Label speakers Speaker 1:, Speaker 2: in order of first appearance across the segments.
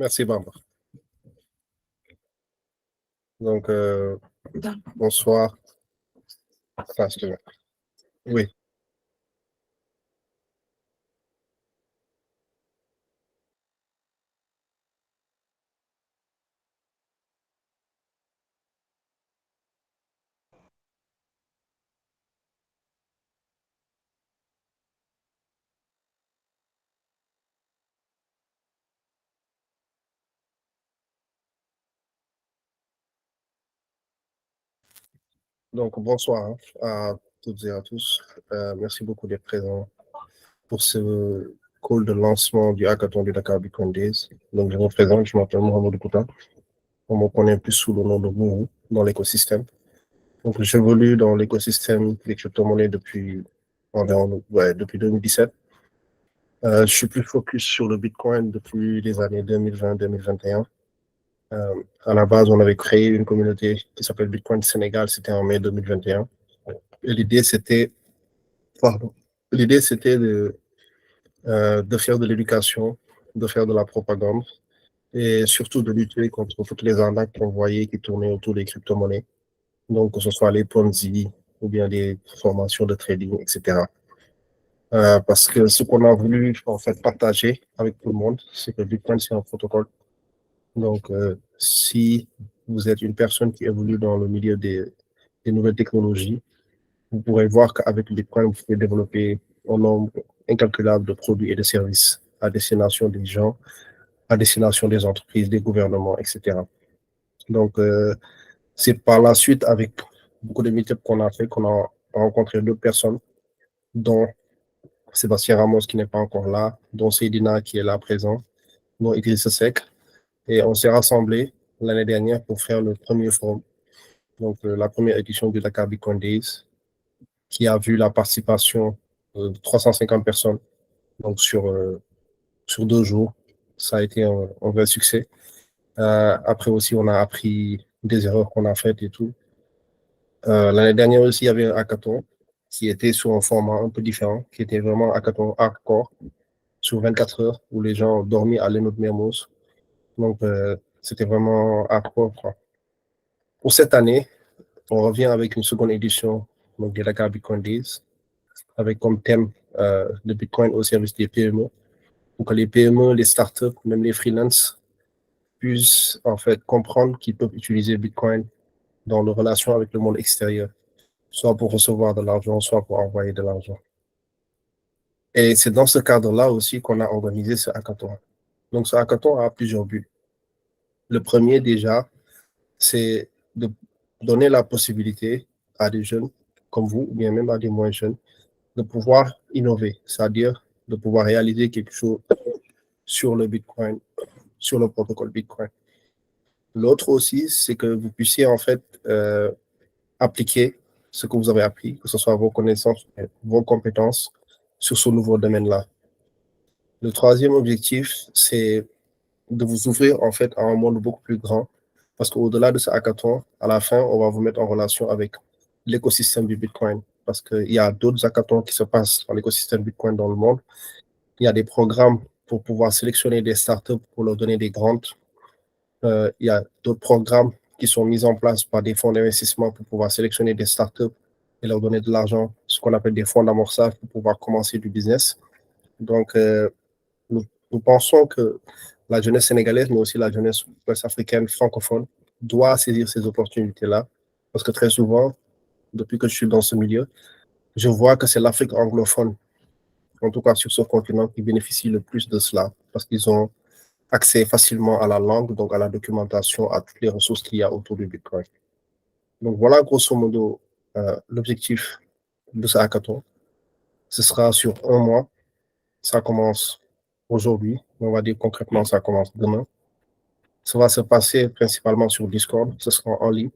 Speaker 1: Merci, Barbara. Donc, bonsoir. Enfin, oui. Donc, bonsoir à toutes et à tous. Merci beaucoup d'être présents pour ce call de lancement du hackathon du Dakar Bitcoin Days. Donc, je me présente, je m'appelle Mohamed Kouta. On me connaît plus sous le nom de Mourou dans l'écosystème. Donc, j'évolue dans l'écosystème des crypto-monnaies depuis depuis 2017. Je suis plus focus sur le Bitcoin depuis les années 2020-2021. À la base, on avait créé une communauté qui s'appelle Bitcoin Sénégal, c'était en mai 2021. Et l'idée, c'était, pardon, l'idée, c'était de faire de l'éducation, de faire de la propagande et surtout de lutter contre toutes les arnaques qu'on voyait qui tournaient autour des crypto-monnaies. Donc, que ce soit les Ponzi ou bien des formations de trading, etc. Parce que ce qu'on a voulu, en fait, partager avec tout le monde, c'est que Bitcoin, c'est un protocole. Donc, si vous êtes une personne qui évolue dans le milieu des nouvelles technologies, vous pourrez voir qu'avec le Bitcoin, vous pouvez développer un nombre incalculable de produits et de services à destination des gens, à destination des entreprises, des gouvernements, etc. Donc, c'est par la suite, avec beaucoup de meetups qu'on a fait, qu'on a rencontré d'autres personnes, dont Sébastien Ramos qui n'est pas encore là, dont Seydina qui est là présent, dont Idriss Seck. Et on s'est rassemblés l'année dernière pour faire le premier forum, donc la première édition du Dakar Bitcoin Days, qui a vu la participation de 350 personnes donc sur 2 jours. Ça a été un vrai succès. Après aussi, on a appris des erreurs qu'on a faites et tout. L'année dernière aussi, il y avait un hackathon qui était sur un format un peu différent, qui était vraiment un hackathon hardcore sur 24 heures où les gens dormaient à l'Eno de Mermoz. Donc, c'était vraiment hardcore, quoi. Pour cette année, on revient avec une seconde édition donc, des Dakar Bitcoin Days, avec comme thème le Bitcoin au service des PME, pour que les PME, les startups, même les freelances puissent en fait comprendre qu'ils peuvent utiliser Bitcoin dans leur relation avec le monde extérieur, soit pour recevoir de l'argent, soit pour envoyer de l'argent. Et c'est dans ce cadre-là aussi qu'on a organisé ce hackathon. Donc ce hackathon a plusieurs buts. Le premier déjà, c'est de donner la possibilité à des jeunes comme vous, ou bien même à des moins jeunes, de pouvoir innover, c'est-à-dire de pouvoir réaliser quelque chose sur le Bitcoin, sur le protocole Bitcoin. L'autre aussi, c'est que vous puissiez en fait appliquer ce que vous avez appris, que ce soit vos connaissances, vos compétences sur ce nouveau domaine-là. Le troisième objectif, c'est de vous ouvrir en fait à un monde beaucoup plus grand, parce qu'au-delà de ce hackathon, à la fin, on va vous mettre en relation avec l'écosystème du Bitcoin, parce qu'il y a d'autres hackathons qui se passent dans l'écosystème Bitcoin dans le monde. Il y a des programmes pour pouvoir sélectionner des startups pour leur donner des grants. Il y a d'autres programmes qui sont mis en place par des fonds d'investissement pour pouvoir sélectionner des startups et leur donner de l'argent, ce qu'on appelle des fonds d'amorçage pour pouvoir commencer du business. Donc, nous pensons que la jeunesse sénégalaise, mais aussi la jeunesse ouest-africaine francophone, doit saisir ces opportunités-là. Parce que très souvent, depuis que je suis dans ce milieu, je vois que c'est l'Afrique anglophone, en tout cas sur ce continent, qui bénéficie le plus de cela. Parce qu'ils ont accès facilement à la langue, donc à la documentation, à toutes les ressources qu'il y a autour du Bitcoin. Donc voilà, grosso modo, l'objectif de ce hackathon. Ce sera sur un mois. Ça commence aujourd'hui. On va dire concrètement, ça commence demain. Ça va se passer principalement sur Discord. Ce sera en ligne.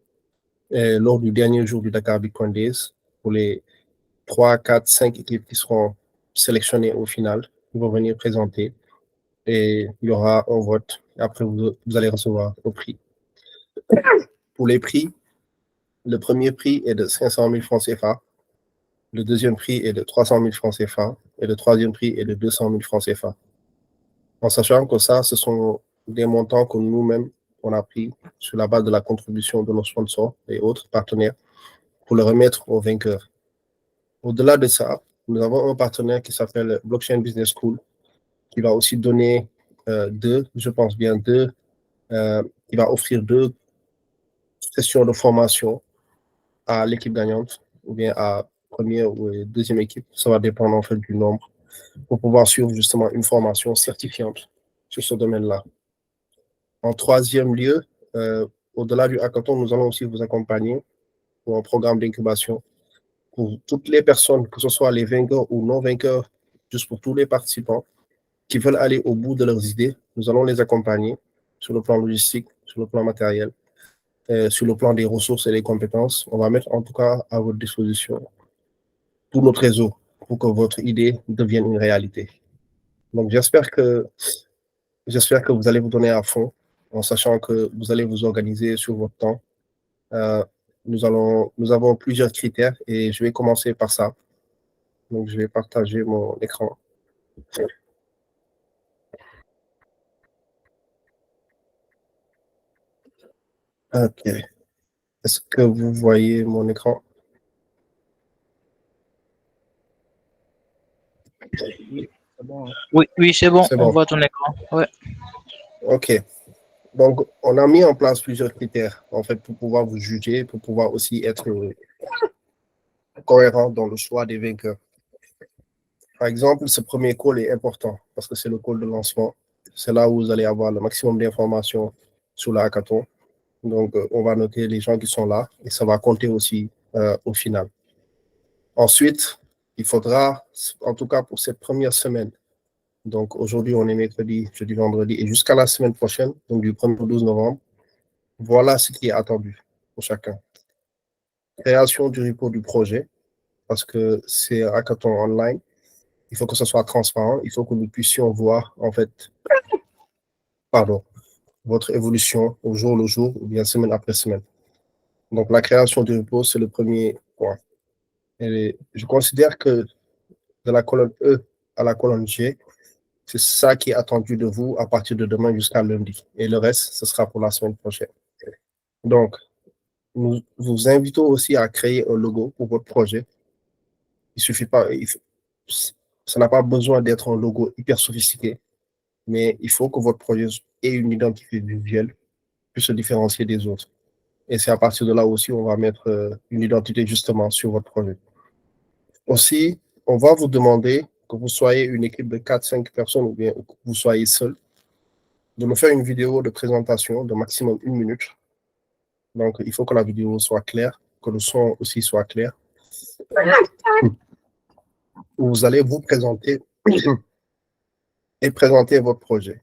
Speaker 1: Et lors du dernier jour du Dakar Bitcoin Days, pour les 3, 4, 5 équipes qui seront sélectionnées au final, ils vont venir présenter et il y aura un vote. Et après, vous allez recevoir le prix. Pour les prix, le premier prix est de 500 000 francs CFA, le deuxième prix est de 300 000 francs CFA et le troisième prix est de 200 000 francs CFA. En sachant que ça, ce sont des montants que nous-mêmes, on a pris sur la base de la contribution de nos sponsors et autres partenaires pour le remettre aux vainqueurs. Au-delà de ça, nous avons un partenaire qui s'appelle Blockchain Business School, qui va aussi donner je pense bien il va offrir 2 sessions de formation à l'équipe gagnante ou bien à première ou deuxième équipe. Ça va dépendre en fait du nombre pour pouvoir suivre justement une formation certifiante sur ce domaine-là. En troisième lieu, au-delà du hackathon, nous allons aussi vous accompagner pour un programme d'incubation pour toutes les personnes, que ce soit les vainqueurs ou non vainqueurs, juste pour tous les participants qui veulent aller au bout de leurs idées. Nous allons les accompagner sur le plan logistique, sur le plan matériel, sur le plan des ressources et des compétences. On va mettre en tout cas à votre disposition tout notre réseau pour que votre idée devienne une réalité. Donc j'espère que vous allez vous donner à fond en sachant que vous allez vous organiser sur votre temps. Euh, nous avons plusieurs critères et je vais commencer par ça. Donc, je vais partager mon écran. OK. Est-ce que vous voyez mon écran?
Speaker 2: Oui, c'est bon. Oui, oui, c'est bon,
Speaker 1: C'est
Speaker 2: on
Speaker 1: bon.
Speaker 2: voit ton écran. Ouais.
Speaker 1: OK. Donc, on a mis en place plusieurs critères, en fait, pour pouvoir vous juger, pour pouvoir aussi être cohérent dans le choix des vainqueurs. Par exemple, ce premier call est important parce que c'est le call de lancement. C'est là où vous allez avoir le maximum d'informations sur le hackathon. Donc, on va noter les gens qui sont là et ça va compter aussi au final. Ensuite, il faudra, en tout cas pour cette première semaine, donc aujourd'hui on est mercredi, jeudi, vendredi, et jusqu'à la semaine prochaine, donc du 1er au 12 novembre, voilà ce qui est attendu pour chacun. Création du repo du projet, parce que c'est un hackathon online, il faut que ce soit transparent, il faut que nous puissions voir, en fait, pardon, votre évolution au jour le jour ou bien semaine après semaine. Donc la création du repo, c'est le premier point. Et je considère que de la colonne E à la colonne G, c'est ça qui est attendu de vous à partir de demain jusqu'à lundi. Et le reste, ce sera pour la semaine prochaine. Donc, nous vous invitons aussi à créer un logo pour votre projet. Il suffit pas, ça n'a pas besoin d'être un logo hyper sophistiqué, mais il faut que votre projet ait une identité visuelle, puisse se différencier des autres. Et c'est à partir de là aussi on va mettre une identité justement sur votre projet. Aussi, on va vous demander que vous soyez une équipe de 4-5 personnes ou bien que vous soyez seul, de me faire une vidéo de présentation de maximum 1 minute. Donc, il faut que la vidéo soit claire, que le son aussi soit clair. Vous allez vous présenter et présenter votre projet.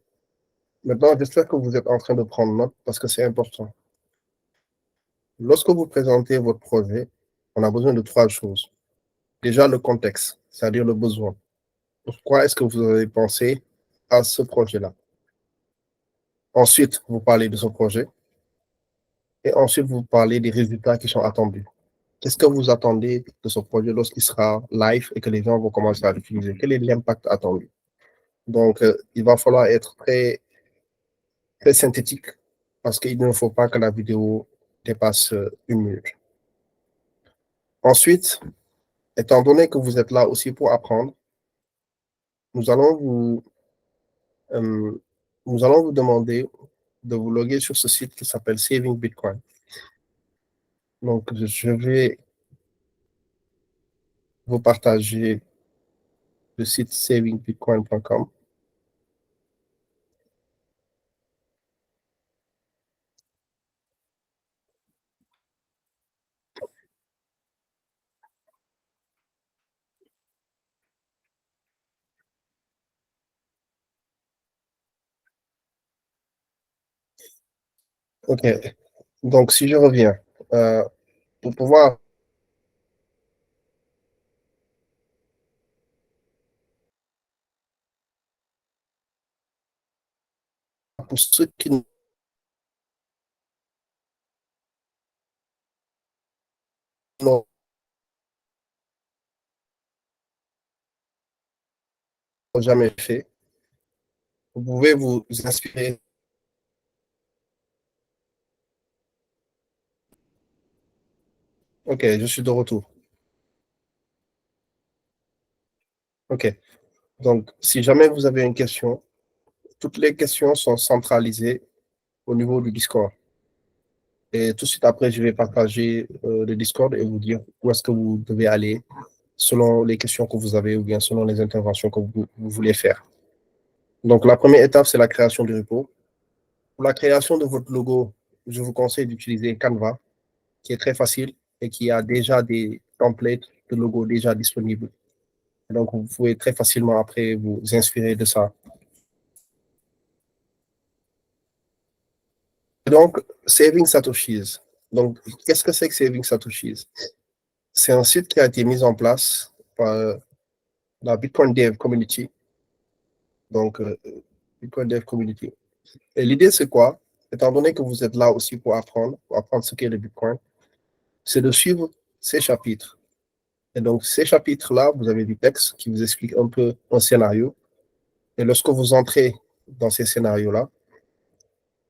Speaker 1: Maintenant, j'espère que vous êtes en train de prendre note parce que c'est important. Lorsque vous présentez votre projet, on a besoin de 3 choses. Déjà, le contexte, c'est-à-dire le besoin. Pourquoi est-ce que vous avez pensé à ce projet-là? Ensuite, vous parlez de ce projet et ensuite, vous parlez des résultats qui sont attendus. Qu'est-ce que vous attendez de ce projet lorsqu'il sera live et que les gens vont commencer à l'utiliser? Quel est l'impact attendu? Donc, il va falloir être très, très synthétique parce qu'il ne faut pas que la vidéo dépasse 1 minute. Ensuite, étant donné que vous êtes là aussi pour apprendre, nous allons vous, euh, nous allons vous demander de vous loguer sur ce site qui s'appelle Saving Bitcoin. Donc, je vais vous partager le site savingbitcoin.com. OK. Donc, si je reviens, pour pouvoir, pour ceux qui n'ont jamais fait, vous pouvez vous inspirer Ok, je suis de retour. Ok. Donc, si jamais vous avez une question, toutes les questions sont centralisées au niveau du Discord. Et tout de suite après, je vais partager le Discord et vous dire où est-ce que vous devez aller selon les questions que vous avez ou bien selon les interventions que vous voulez faire. Donc, la première étape, c'est la création du repo. Pour la création de votre logo, je vous conseille d'utiliser Canva, qui est très facile et qui a déjà des templates de logo déjà disponibles. Donc, vous pouvez très facilement après vous inspirer de ça. Donc, Saving Satoshis. Donc, qu'est-ce que c'est que Saving Satoshis? C'est un site qui a été mis en place par la Bitcoin Dev Community. Donc, Bitcoin Dev Community. Et l'idée, c'est quoi? Étant donné que vous êtes là aussi pour apprendre ce qu'est le Bitcoin, c'est de suivre ces chapitres. Et donc, ces chapitres-là, vous avez du texte qui vous explique un peu un scénario. Et lorsque vous entrez dans ces scénarios-là,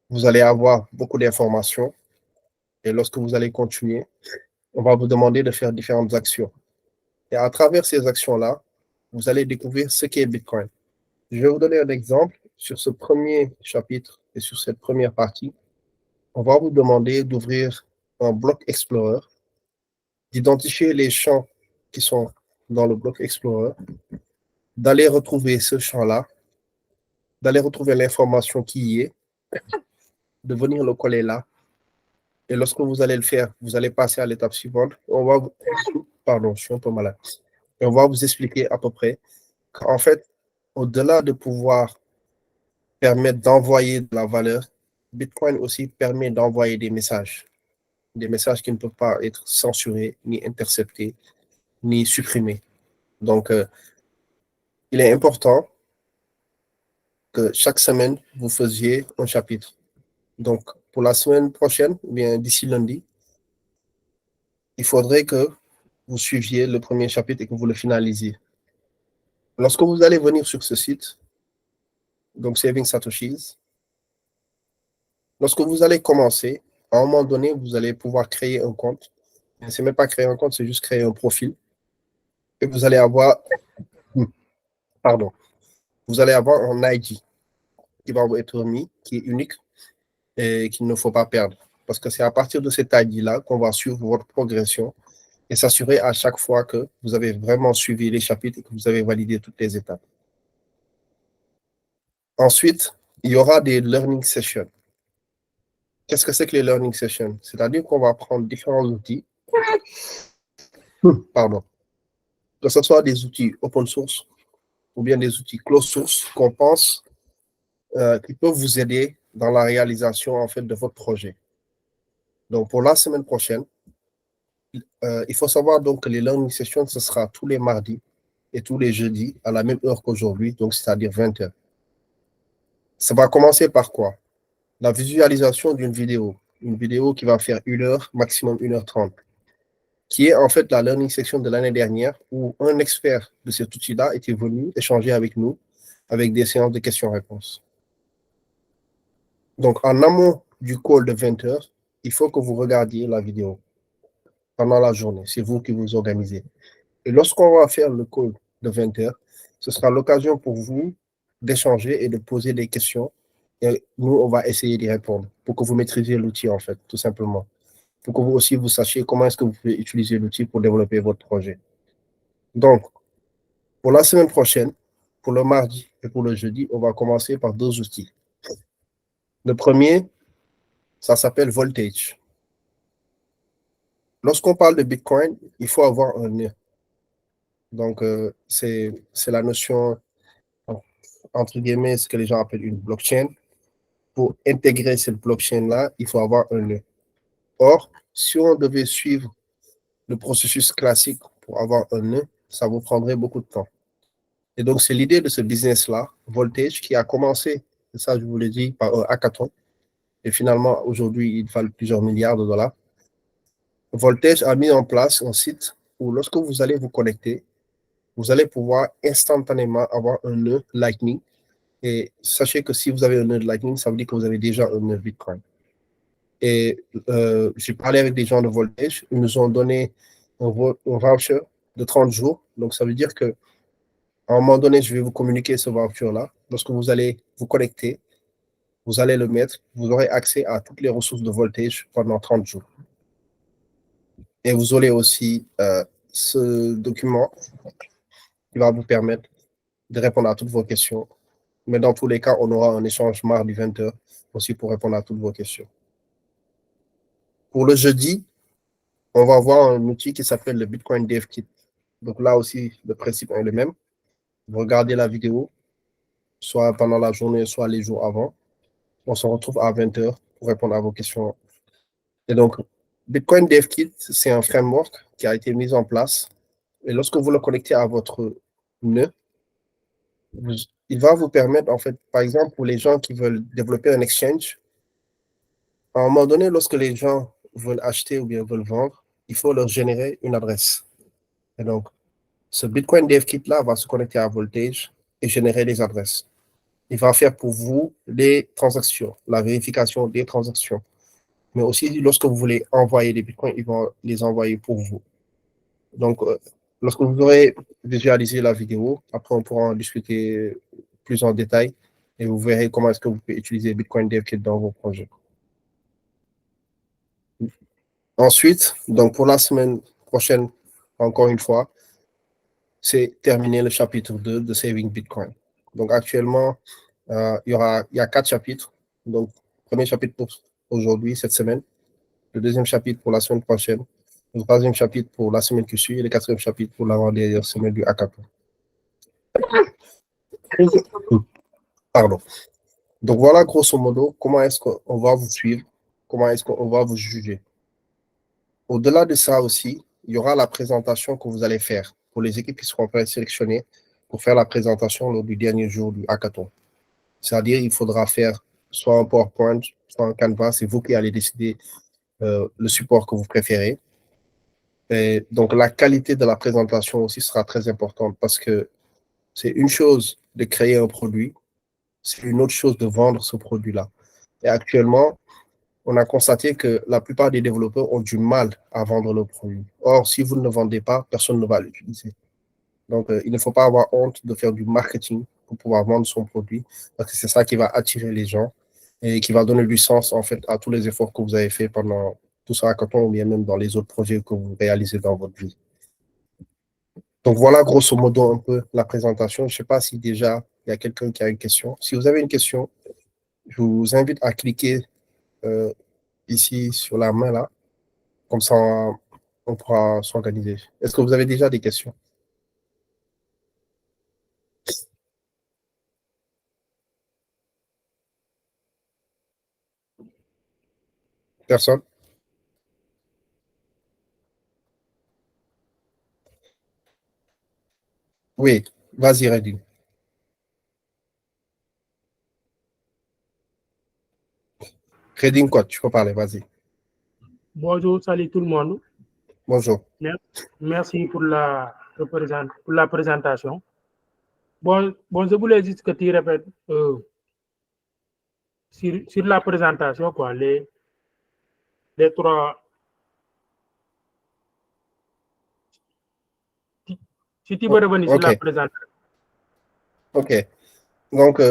Speaker 1: vous allez avoir beaucoup d'informations. Et lorsque vous allez continuer, on va vous demander de faire différentes actions. Et à travers ces actions-là, vous allez découvrir ce qu'est Bitcoin. Je vais vous donner un exemple. Sur ce premier chapitre et sur cette première partie, on va vous demander d'ouvrir un bloc Explorer, d'identifier les champs qui sont dans le bloc Explorer, d'aller retrouver ce champ-là, d'aller retrouver l'information qui y est, de venir le coller là. Et lorsque vous allez le faire, vous allez passer à l'étape suivante. On va vous... Pardon, je suis un peu malade. Et on va vous expliquer à peu près qu'en fait, au-delà de pouvoir permettre d'envoyer de la valeur, Bitcoin aussi permet d'envoyer des messages qui ne peuvent pas être censurés, ni interceptés, ni supprimés. Donc, il est important que chaque semaine, vous faisiez un chapitre. Donc, pour la semaine prochaine, ou bien d'ici lundi, il faudrait que vous suiviez le premier chapitre et que vous le finalisiez. Lorsque vous allez venir sur ce site, donc Saving Satoshis, lorsque vous allez commencer, à un moment donné, vous allez pouvoir créer un compte. Ce n'est même pas créer un compte, c'est juste créer un profil. Et vous allez avoir, pardon, vous allez avoir un ID qui va vous être mis, qui est unique et qu'il ne faut pas perdre. Parce que c'est à partir de cet ID-là qu'on va suivre votre progression et s'assurer à chaque fois que vous avez vraiment suivi les chapitres et que vous avez validé toutes les étapes. Ensuite, il y aura des learning sessions. Qu'est-ce que c'est que les learning sessions? C'est-à-dire qu'on va prendre différents outils, pardon, que ce soit des outils open source ou bien des outils closed source qu'on pense qui peuvent vous aider dans la réalisation en fait de votre projet. Donc pour la semaine prochaine, il faut savoir donc que les learning sessions, ce sera tous les mardis et tous les jeudis à la même heure qu'aujourd'hui, donc c'est-à-dire 20h. Ça va commencer par quoi? La visualisation d'une vidéo. Une vidéo qui va faire 1 heure, maximum 1h30, qui est en fait la learning section de l'année dernière où un expert de cet outil-là était venu échanger avec nous avec des séances de questions-réponses. Donc, en amont du call de 20h, il faut que vous regardiez la vidéo pendant la journée. C'est vous qui vous organisez. Et lorsqu'on va faire le call de 20h, ce sera l'occasion pour vous d'échanger et de poser des questions. Et nous, on va essayer d'y répondre pour que vous maîtrisiez l'outil, en fait, tout simplement. Pour que vous aussi, vous sachiez comment est-ce que vous pouvez utiliser l'outil pour développer votre projet. Donc, pour la semaine prochaine, pour le mardi et pour le jeudi, on va commencer par 2 outils. Le premier, ça s'appelle Voltage. Lorsqu'on parle de Bitcoin, il faut avoir un nœud. Donc, c'est la notion, entre guillemets, ce que les gens appellent une blockchain. Pour intégrer cette blockchain-là, il faut avoir un nœud. Or, si on devait suivre le processus classique pour avoir un nœud, ça vous prendrait beaucoup de temps. Et donc, c'est l'idée de ce business-là, Voltage, qui a commencé, ça je vous l'ai dit, par un hackathon. Et finalement, aujourd'hui, il valent plusieurs milliards de dollars. Voltage a mis en place un site où lorsque vous allez vous connecter, vous allez pouvoir instantanément avoir un nœud Lightning. Et sachez que si vous avez un nœud Lightning, ça veut dire que vous avez déjà un nœud Bitcoin. Et j'ai parlé avec des gens de Voltage, ils nous ont donné un voucher de 30 jours. Donc, ça veut dire que à un moment donné, je vais vous communiquer ce voucher-là. Lorsque vous allez vous connecter, vous allez le mettre, vous aurez accès à toutes les ressources de Voltage pendant 30 jours. Et vous aurez aussi ce document qui va vous permettre de répondre à toutes vos questions. Mais dans tous les cas, on aura un échange mardi 20h aussi pour répondre à toutes vos questions. Pour le jeudi, on va avoir un outil qui s'appelle le Bitcoin Dev Kit. Donc là aussi, le principe est le même. Vous regardez la vidéo, soit pendant la journée, soit les jours avant. On se retrouve à 20h pour répondre à vos questions. Et donc, Bitcoin Dev Kit, c'est un framework qui a été mis en place. Et lorsque vous le connectez à votre nœud, il va vous permettre, en fait, par exemple, pour les gens qui veulent développer un exchange, à un moment donné, lorsque les gens veulent acheter ou bien veulent vendre, il faut leur générer une adresse. Et donc, ce Bitcoin Dev Kit-là va se connecter à Voltage et générer des adresses. Il va faire pour vous les transactions, la vérification des transactions. Mais aussi, lorsque vous voulez envoyer des Bitcoins, il va les envoyer pour vous. Donc, lorsque vous aurez visualisé la vidéo, après, on pourra en discuter plus en détail et vous verrez comment est-ce que vous pouvez utiliser Bitcoin Dev Kit dans vos projets. Ensuite, donc pour la semaine prochaine, encore une fois, c'est terminer le chapitre 2 de Saving Bitcoin. Donc actuellement, il y a 4 chapitres. Donc, premier chapitre pour aujourd'hui, cette semaine. Le deuxième chapitre pour la semaine prochaine. Le troisième chapitre pour la semaine qui suit. Et le quatrième chapitre pour l'avant-dernière semaine du hackathon. Pardon. Donc voilà, grosso modo, comment est-ce qu'on va vous suivre, comment est-ce qu'on va vous juger. Au-delà de ça aussi, il y aura la présentation que vous allez faire pour les équipes qui seront présélectionnées pour faire la présentation lors du dernier jour du hackathon. C'est-à-dire, il faudra faire soit un PowerPoint, soit un Canvas, c'est vous qui allez décider le support que vous préférez. Et donc, la qualité de la présentation aussi sera très importante parce que c'est une chose de créer un produit, c'est une autre chose de vendre ce produit-là. Et actuellement, on a constaté que la plupart des développeurs ont du mal à vendre le produit. Or, si vous ne le vendez pas, personne ne va l'utiliser. Donc, il ne faut pas avoir honte de faire du marketing pour pouvoir vendre son produit, parce que c'est ça qui va attirer les gens et qui va donner du sens, en fait, à tous les efforts que vous avez fait pendant tout ce hackathon ou bien même dans les autres projets que vous réalisez dans votre vie. Donc, voilà, grosso modo, un peu la présentation. Je ne sais pas si déjà il y a quelqu'un qui a une question. Si vous avez une question, je vous invite à cliquer ici sur la main là. Comme ça, on pourra s'organiser. Est-ce que vous avez déjà des questions? Personne? Oui, vas-y, Redding. Redding, quoi, tu peux parler, vas-y.
Speaker 3: Bonjour, salut tout le monde.
Speaker 1: Bonjour.
Speaker 3: Merci pour la présentation. Bon, je voulais juste que tu répètes sur la présentation, quoi, les trois. Si tu veux revenir sur la présentation.
Speaker 1: OK. Donc,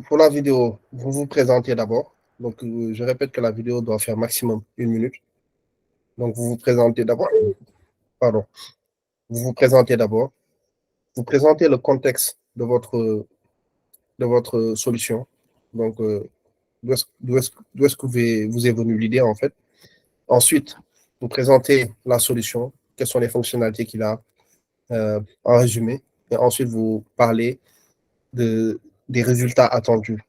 Speaker 1: pour la vidéo, vous vous présentez d'abord. Donc, je répète que la vidéo doit faire maximum 1 minute. Donc, vous vous présentez d'abord. Pardon. Vous vous présentez d'abord. Vous présentez le contexte de votre solution. Donc, d'où est-ce que vous est venue l'idée, en fait. Ensuite, vous présentez la solution, quelles sont les fonctionnalités qu'il a, en résumé. Et ensuite, vous parlez des résultats attendus.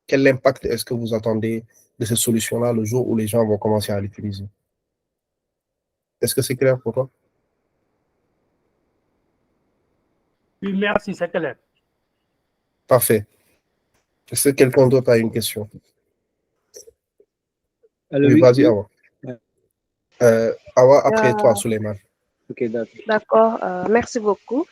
Speaker 1: Quel impact est-ce que vous attendez de cette solution-là le jour où les gens vont commencer à l'utiliser? Est-ce que c'est clair pour toi?
Speaker 3: Oui, merci, c'est clair.
Speaker 1: Parfait. Est-ce que quelqu'un d'autre a une question?
Speaker 2: Alors,
Speaker 1: Oui, vas-y,
Speaker 2: oui.
Speaker 1: Awa. Awa, après toi, Suleiman.
Speaker 2: Ok, d'accord.
Speaker 4: D'accord, merci beaucoup.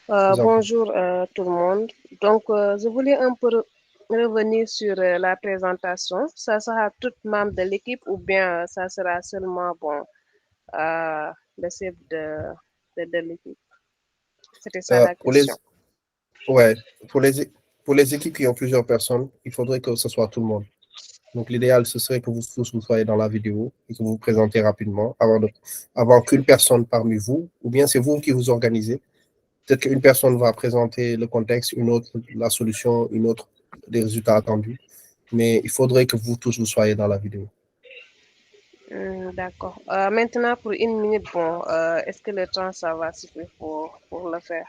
Speaker 1: Vous en
Speaker 4: Bonjour tout le monde. Donc, je voulais un peu revenir sur la présentation? Ça sera tout membre de l'équipe ou bien ça sera seulement le chef de l'équipe? C'était ça la
Speaker 1: Pour les,
Speaker 4: question.
Speaker 1: ouais, pour les équipes qui ont plusieurs personnes, il faudrait que ce soit tout le monde. Donc, l'idéal, ce serait que vous tous vous soyez dans la vidéo et que vous vous présentez rapidement avant qu'une personne parmi vous, ou bien c'est vous qui vous organisez. Peut-être qu'une personne va présenter le contexte, une autre la solution, une autre les résultats attendus. Mais il faudrait que vous tous vous soyez dans la vidéo.
Speaker 4: D'accord. Maintenant, pour une minute, est-ce que le temps, ça va suffire pour le faire?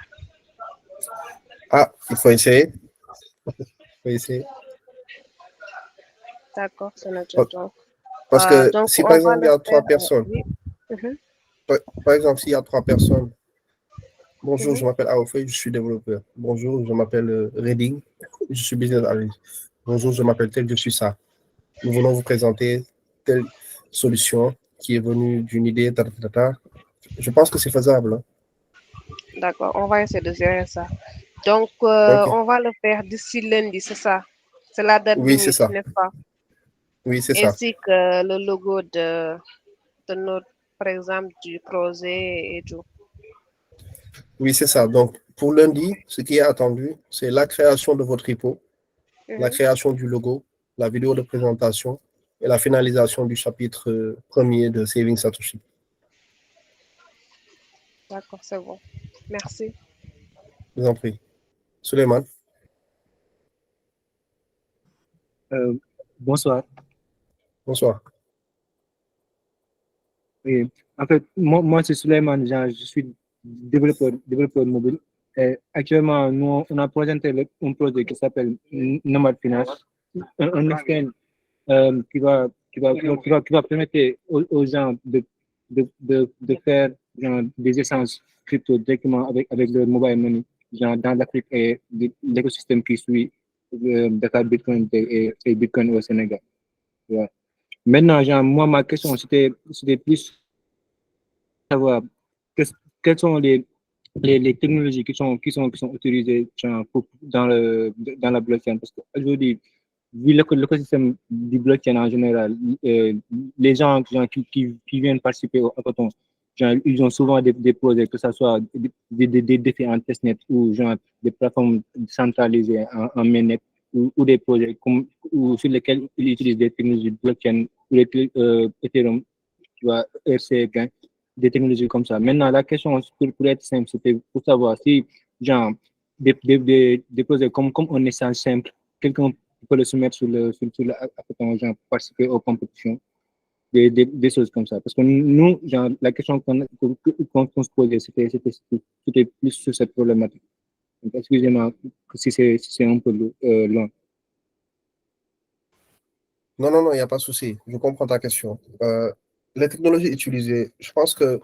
Speaker 1: Ah, il faut essayer. Il faut essayer.
Speaker 4: D'accord, c'est notre
Speaker 1: Pa-
Speaker 4: temps.
Speaker 1: Parce que
Speaker 4: Donc,
Speaker 1: si, par
Speaker 4: on va
Speaker 1: exemple, il y
Speaker 4: le
Speaker 1: a
Speaker 4: faire.
Speaker 1: 3 personnes,
Speaker 4: Oui. Mhm,
Speaker 1: par exemple, s'il y a 3 personnes, bonjour,
Speaker 4: mhm.
Speaker 1: je m'appelle Aoufé, je suis développeur. Bonjour, je m'appelle Redding, je suis business analyst. Bonjour, je m'appelle tel, je suis ça. Nous voulons vous présenter telle solution qui est venue d'une idée, ta, ta, ta, ta. Je pense que c'est faisable, hein.
Speaker 4: D'accord, on va essayer de gérer ça. Donc,
Speaker 1: OK.
Speaker 4: on va le faire d'ici lundi, c'est ça? C'est la date
Speaker 1: Oui, c'est
Speaker 4: limite,
Speaker 1: ça.
Speaker 4: n'est-ce pas?
Speaker 1: Oui, c'est ça.
Speaker 4: Ainsi que le logo de notre, par exemple, du projet et tout.
Speaker 1: Oui, c'est ça. Donc, pour lundi, ce qui est attendu, c'est la création de votre repo, la
Speaker 4: Mhm.
Speaker 1: création du logo, la vidéo de présentation et la finalisation du chapitre premier de Saving Satoshi.
Speaker 4: D'accord, c'est bon. Merci.
Speaker 1: Je vous en prie. Suleiman,
Speaker 5: Bonsoir.
Speaker 1: bonsoir.
Speaker 5: Et, en fait, moi c'est Suleiman, je suis développeur mobile. Et actuellement, nous, on a présenté un projet qui s'appelle Nomad Finance, un exchange qui va permettre aux gens de faire genre, des échanges crypto directement avec leur mobile money, genre dans l'Afrique et l'écosystème qui suit Dakar Bitcoin et Bitcoin au Sénégal. Ouais. Maintenant, genre, moi, ma question, c'était plus savoir quelles sont les technologies qui sont utilisées genre, dans la blockchain. Parce qu'aujourd'hui, vu l'écosystème du blockchain en général, les gens genre, qui viennent participer au hackathon, genre, ils ont souvent des projets, que ce soit des défis en testnet ou genre, des plateformes centralisées en mainnet ou des projets ou sur lesquels ils utilisent des technologies blockchain ou Ethereum, tu vois, RC20, des technologies comme ça. Maintenant, la question, pour être simple, c'était pour savoir si, genre, des projets comme un échange simple, quelqu'un peut le soumettre sur le hackathon, genre, participer aux compétitions, des choses comme ça. Parce que nous, genre, la question qu'on se posait, c'était plus sur cette problématique. Donc, excusez-moi si c'est un peu long.
Speaker 1: Non, non, non, il n'y a pas de souci. Je comprends ta question. Les technologies utilisées, je pense que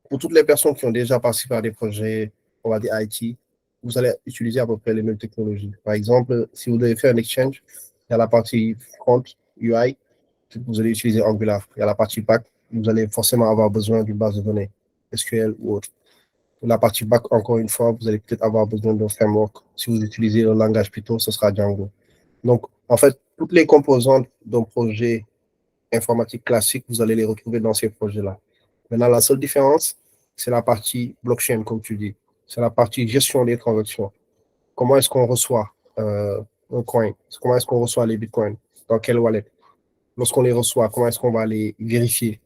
Speaker 1: pour toutes les personnes qui ont déjà participé à des projets, on va dire IT, vous allez utiliser à peu près les mêmes technologies. Par exemple, si vous devez faire un exchange, il y a la partie front, UI, vous allez utiliser Angular. Il y a la partie back, vous allez forcément avoir besoin d'une base de données, SQL ou autre. Pour la partie back, encore une fois, vous allez peut-être avoir besoin d'un framework. Si vous utilisez le langage Python, ce sera Django. Donc, en fait, toutes les composantes d'un projet informatique classique, vous allez les retrouver dans ces projets-là. Maintenant, la seule différence, c'est la partie blockchain, comme tu dis. C'est la partie gestion des transactions. Comment est-ce qu'on reçoit un coin? Comment est-ce qu'on reçoit les bitcoins? Dans quelle wallet? Lorsqu'on les reçoit, comment est-ce qu'on va les vérifier?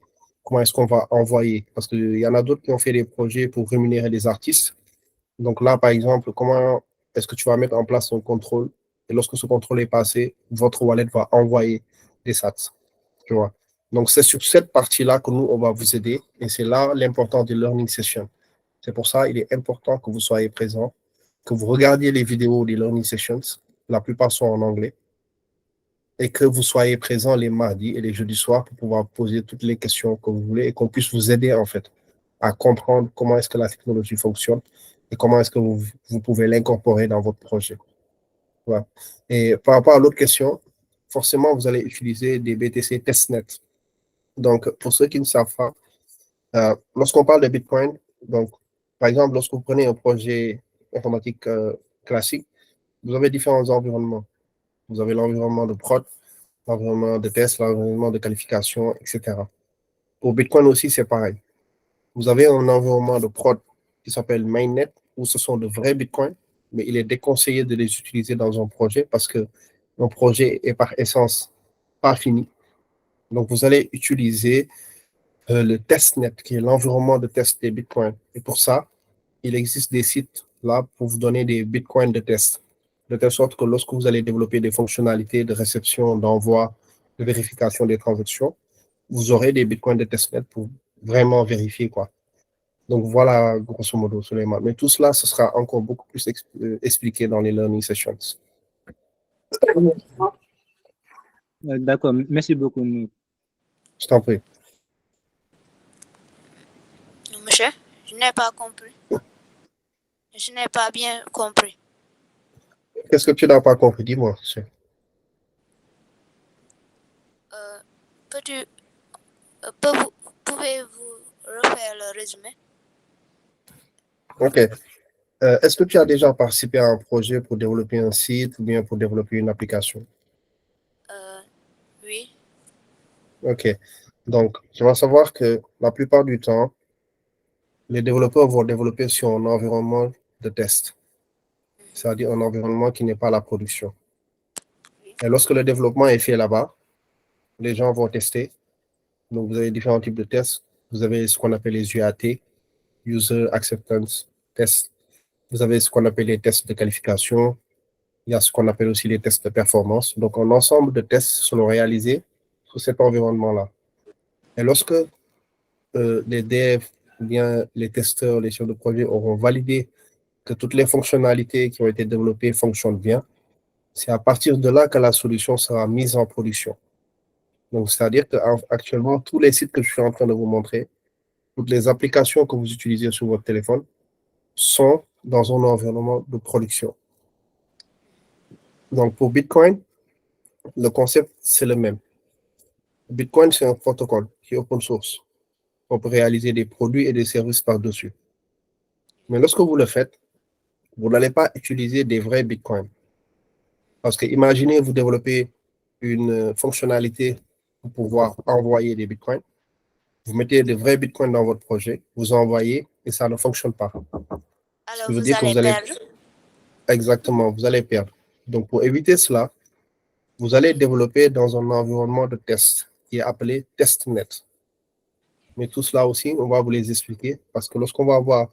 Speaker 1: Comment est-ce qu'on va envoyer? Parce qu'il y en a d'autres qui ont fait des projets pour rémunérer des artistes. Donc là, par exemple, comment est-ce que tu vas mettre en place un contrôle? Et lorsque ce contrôle est passé, votre wallet va envoyer des sats. Tu vois. Donc, c'est sur cette partie-là que nous, on va vous aider. Et c'est là l'importance des learning sessions. C'est pour ça qu'il est important que vous soyez présent, que vous regardiez les vidéos des learning sessions. La plupart sont en anglais. Et que vous soyez présent les mardis et les jeudis soirs pour pouvoir poser toutes les questions que vous voulez et qu'on puisse vous aider, en fait, à comprendre comment est-ce que la technologie fonctionne et comment est-ce que vous pouvez l'incorporer dans votre projet. Voilà. Et par rapport à l'autre question, forcément, vous allez utiliser des BTC testnet. Donc, pour ceux qui ne savent pas, lorsqu'on parle de Bitcoin, donc, par exemple, lorsque vous prenez un projet informatique classique, vous avez différents environnements. vous avez l'environnement de prod, l'environnement de test, l'environnement de qualification, etc. Pour Bitcoin aussi, c'est pareil. Vous avez un environnement de prod qui s'appelle Mainnet, où ce sont de vrais Bitcoins, mais il est déconseillé de les utiliser dans un projet parce que un projet est par essence pas fini. Donc, vous allez utiliser le testnet, qui est l'environnement de test des Bitcoins. Et pour ça, il existe des sites là pour vous donner des Bitcoins de test, de telle sorte que lorsque vous allez développer des fonctionnalités de réception, d'envoi, de vérification des transactions, vous aurez des Bitcoins de testnet pour vraiment vérifier, quoi. Donc voilà, grosso modo, Suleiman. Mais tout cela, ce sera encore beaucoup plus expliqué dans les learning sessions.
Speaker 5: D'accord, merci beaucoup.
Speaker 1: Je t'en prie.
Speaker 6: Monsieur, je n'ai pas compris. Je n'ai pas bien compris.
Speaker 1: Qu'est-ce que tu n'as pas compris? Dis-moi, monsieur.
Speaker 6: Pouvez-vous refaire le résumé?
Speaker 1: OK. Est-ce que tu as déjà participé à un projet pour développer un site ou bien pour développer une application?
Speaker 6: Oui.
Speaker 1: OK. Donc, tu vas savoir que la plupart du temps, les développeurs vont développer sur un environnement de test, c'est-à-dire un environnement qui n'est pas la production. Et lorsque le développement est fait là-bas, les gens vont tester. Donc, vous avez différents types de tests. Vous avez ce qu'on appelle les UAT, User Acceptance Test. Vous avez ce qu'on appelle les tests de qualification. Il y a ce qu'on appelle aussi les tests de performance. Donc, un ensemble de tests seront réalisés sur cet environnement-là. Et lorsque les devs, ou bien les testeurs, les chefs de projet auront validé que toutes les fonctionnalités qui ont été développées fonctionnent bien, c'est à partir de là que la solution sera mise en production. Donc, c'est-à-dire qu'actuellement, tous les sites que je suis en train de vous montrer, toutes les applications que vous utilisez sur votre téléphone sont dans un environnement de production. Donc, pour Bitcoin, le concept, c'est le même. Bitcoin, c'est un protocole qui est open source. On peut réaliser des produits et des services par-dessus. Mais lorsque vous le faites, vous n'allez pas utiliser des vrais Bitcoins. Parce que imaginez, vous développez une fonctionnalité pour pouvoir envoyer des Bitcoins. Vous mettez des vrais Bitcoins dans votre projet, vous envoyez et ça ne fonctionne pas.
Speaker 6: Alors,
Speaker 1: veut
Speaker 6: vous
Speaker 1: dire que
Speaker 6: allez
Speaker 1: vous allez-
Speaker 6: perdre.
Speaker 1: Exactement, vous allez perdre. Donc, pour éviter cela, vous allez développer dans un environnement de test qui est appelé testnet. Mais tout cela aussi, on va vous les expliquer parce que lorsqu'on va avoir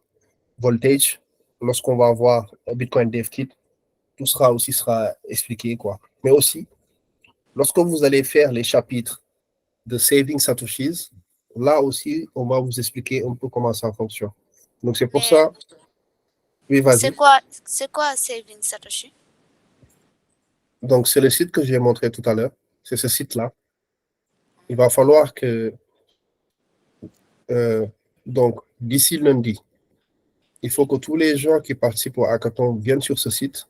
Speaker 1: Voltage, lorsqu'on va avoir Bitcoin DevKit, tout sera expliqué, quoi. Mais aussi, lorsque vous allez faire les chapitres de Saving Satoshis, là aussi, on va vous expliquer un peu comment ça fonctionne. Donc, c'est pour
Speaker 6: Mais
Speaker 1: ça. Oui, vas-y.
Speaker 6: C'est quoi Saving Satoshi?
Speaker 1: Donc, c'est le site que j'ai montré tout à l'heure. C'est ce site-là. Il va falloir que, donc, d'ici lundi, il faut que tous les gens qui participent au hackathon viennent sur ce site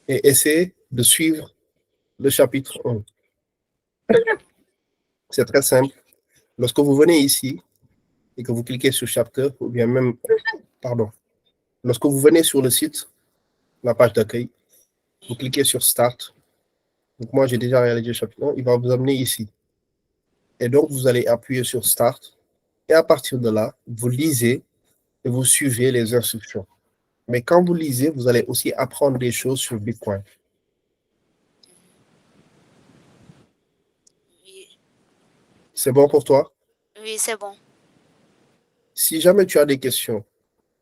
Speaker 1: et essaient de suivre le chapitre 1. C'est très simple. Lorsque vous venez ici et que vous cliquez sur Chapter, ou bien même, pardon, lorsque vous venez sur le site, la page d'accueil, vous cliquez sur Start. Donc, moi, j'ai déjà réalisé le chapitre 1. Il va vous amener ici. Et donc, vous allez appuyer sur Start. Et à partir de là, vous lisez et vous suivez les instructions. Mais quand vous lisez, vous allez aussi apprendre des choses sur Bitcoin.
Speaker 6: Oui,
Speaker 1: C'est bon pour toi?
Speaker 6: oui, c'est bon.
Speaker 1: Si jamais tu as des questions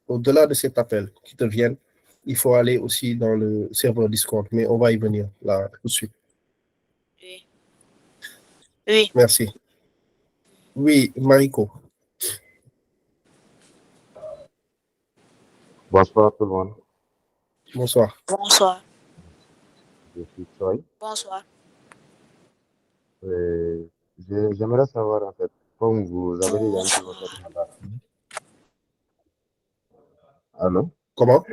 Speaker 1: au-delà de cet appel qui te viennent, il faut aller aussi dans le serveur Discord. Mais on va y venir là tout de suite.
Speaker 6: Oui. Oui.
Speaker 1: Merci. Oui, Mariko.
Speaker 7: Bonsoir tout le monde,
Speaker 1: Bonsoir.
Speaker 6: Bonsoir.
Speaker 7: je suis Choi.
Speaker 6: Bonsoir.
Speaker 7: J'aimerais savoir en fait, comme vous avez déjà une présentation là. Allô?
Speaker 1: Comment?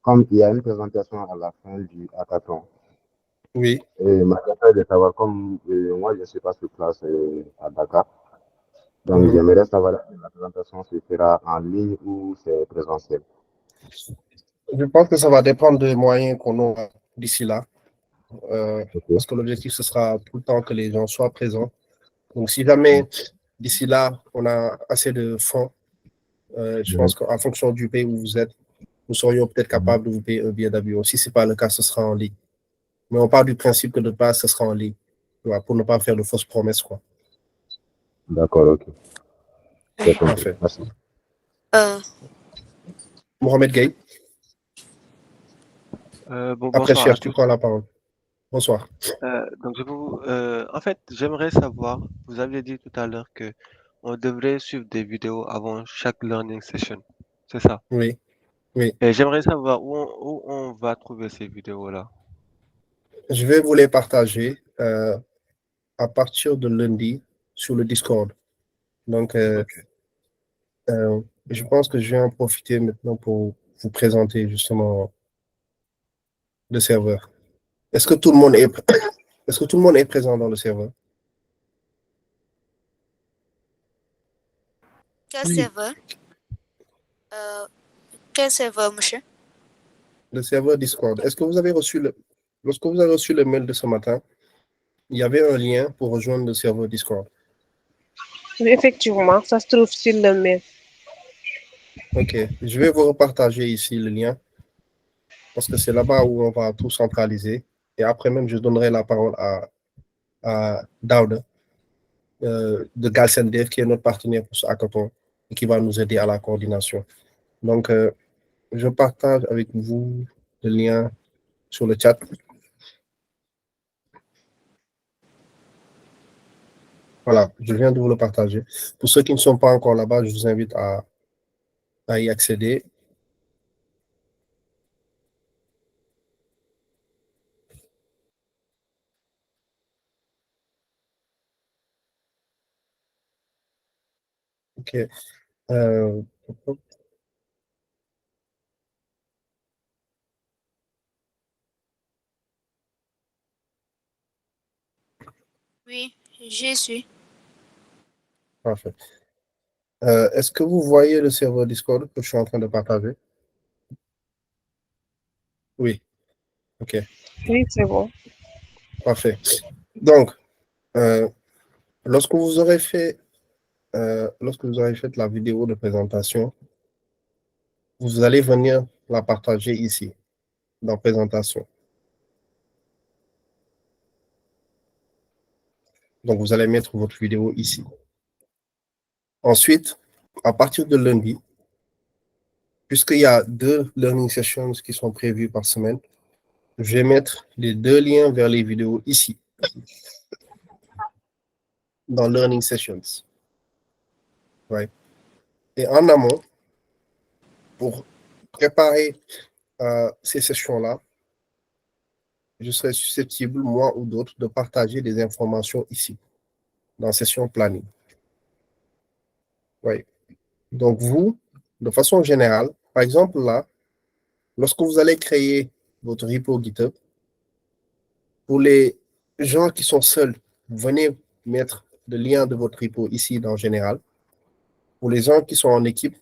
Speaker 7: Comme il y a une présentation à la fin du hackathon,
Speaker 1: Oui.
Speaker 7: et ma question est de savoir, comme moi je ne suis pas sur place à Dakar, donc j'aimerais savoir si la présentation se fera en ligne ou c'est présentiel.
Speaker 1: Je pense que ça va dépendre des moyens qu'on aura d'ici là,
Speaker 7: Ok.
Speaker 1: parce que l'objectif, ce sera tout le temps que les gens soient présents. Donc, si jamais d'ici là, on a assez de fonds, je pense qu'en fonction du pays où vous êtes, nous serions peut-être capables de vous payer un billet d'avion. Si ce n'est pas le cas, ce sera en ligne. Mais on part du principe que de base, ce sera en ligne, pour ne pas faire de fausses promesses, quoi.
Speaker 7: D'accord, ok. J'ai compris.
Speaker 1: Parfait.
Speaker 7: Merci.
Speaker 1: Mohamed Gaye,
Speaker 8: Bon,
Speaker 1: après
Speaker 8: bonsoir à
Speaker 1: Cher, tu
Speaker 8: tous.
Speaker 1: prends la parole. Bonsoir.
Speaker 8: Donc, en fait, j'aimerais savoir, vous aviez dit tout à l'heure que on devrait suivre des vidéos avant chaque learning session. C'est ça.
Speaker 1: Oui, oui.
Speaker 8: Et j'aimerais savoir où on va trouver ces vidéos-là.
Speaker 1: Je vais vous les partager à partir de lundi sur le Discord. Donc, je pense que je vais en profiter maintenant pour vous présenter justement le serveur. Est-ce que tout le monde est-ce que tout le monde est présent dans le serveur?
Speaker 6: Quel
Speaker 3: Oui.
Speaker 6: serveur? Quel serveur, monsieur?
Speaker 1: Le serveur Discord. Est-ce que vous avez lorsque vous avez reçu le mail de ce matin, il y avait un lien pour rejoindre le serveur Discord?
Speaker 4: Oui, effectivement, ça se trouve sur le mail.
Speaker 1: Ok, je vais vous repartager ici le lien parce que c'est là-bas où on va tout centraliser. Et après même, je donnerai la parole à Daouda de Galsen Dev, qui est notre partenaire pour ce hackathon et qui va nous aider à la coordination. Donc, je partage avec vous le lien sur le chat. Voilà, je viens de vous le partager. Pour ceux qui ne sont pas encore là-bas, je vous invite à y accéder. OK.
Speaker 6: Oui, j'y suis.
Speaker 1: Parfait. Est-ce que vous voyez le serveur Discord que je suis en train de partager? Oui. OK.
Speaker 4: Oui, c'est bon.
Speaker 1: Parfait. Donc, lorsque vous aurez fait la vidéo de présentation, vous allez venir la partager ici, dans présentation. Donc, vous allez mettre votre vidéo ici. Ensuite, à partir de lundi, puisqu'il y a 2 learning sessions qui sont prévues par semaine, je vais mettre les 2 liens vers les vidéos ici, dans learning sessions. Right. Et en amont, pour préparer ces sessions-là, je serai susceptible, moi ou d'autres, de partager des informations ici, dans session planning. Ouais. Donc, vous, de façon générale, par exemple là, lorsque vous allez créer votre repo GitHub, pour les gens qui sont seuls, venez mettre le lien de votre repo ici dans Général. Pour les gens qui sont en équipe,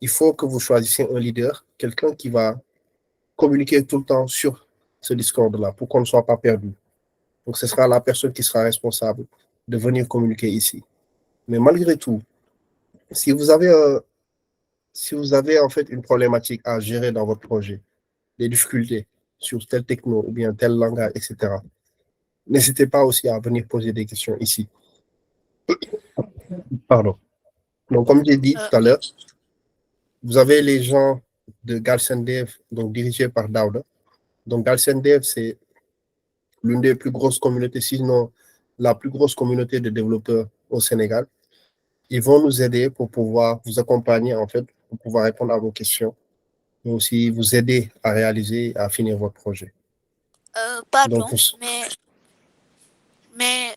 Speaker 1: il faut que vous choisissiez un leader, quelqu'un qui va communiquer tout le temps sur ce Discord-là pour qu'on ne soit pas perdu. Donc, ce sera la personne qui sera responsable de venir communiquer ici. Mais malgré tout, si vous avez en fait une problématique à gérer dans votre projet, des difficultés sur tel techno ou bien tel langage, etc., n'hésitez pas aussi à venir poser des questions ici. Pardon. Donc, comme j'ai dit tout à l'heure, vous avez les gens de Galsen Dev, donc dirigés par Daouda. Donc, Galsen Dev, c'est l'une des plus grosses communautés, sinon la plus grosse communauté de développeurs au Sénégal. Ils vont nous aider pour pouvoir vous accompagner, en fait, pour pouvoir répondre à vos questions, mais aussi vous aider à réaliser, à finir votre projet.
Speaker 6: Pardon,
Speaker 1: Donc,
Speaker 6: mais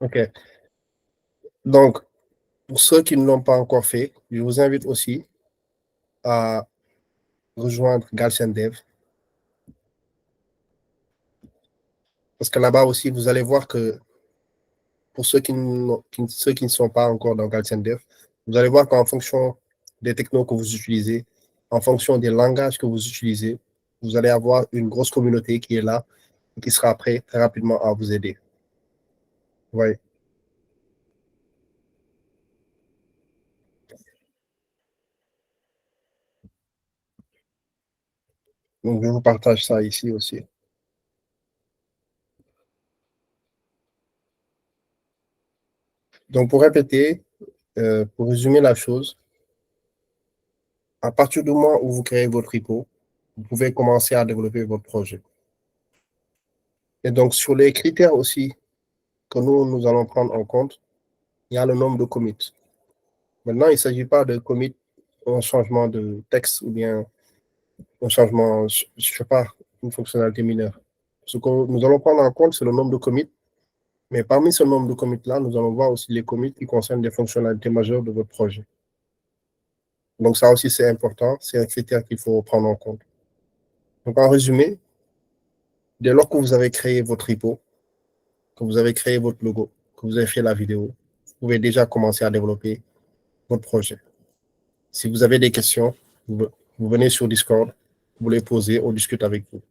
Speaker 1: OK. Donc, pour ceux qui ne l'ont pas encore fait, je vous invite aussi à rejoindre Galsen Dev. Parce que là-bas aussi, vous allez voir que pour ceux qui ne sont pas encore dans Galsender, vous allez voir qu'en fonction des technos que vous utilisez, en fonction des langages que vous utilisez, vous allez avoir une grosse communauté qui est là et qui sera prête très rapidement à vous aider. Ouais. Donc, je vous partage ça ici aussi. Donc, pour répéter, pour résumer la chose, à partir du moment où vous créez votre repo, vous pouvez commencer à développer votre projet. Et donc, sur les critères aussi que nous allons prendre en compte, il y a le nombre de commits. Maintenant, il ne s'agit pas de commit un changement de texte ou bien un changement, je ne sais pas, une fonctionnalité mineure. Ce que nous allons prendre en compte, c'est le nombre de commits. Mais parmi ce nombre de commits-là, nous allons voir aussi les commits qui concernent des fonctionnalités majeures de votre projet. Donc, ça aussi, c'est important. C'est un critère qu'il faut prendre en compte. Donc, en résumé, dès lors que vous avez créé votre repo, que vous avez créé votre logo, que vous avez fait la vidéo, vous pouvez déjà commencer à développer votre projet. Si vous avez des questions, vous venez sur Discord, vous les posez, on discute avec vous.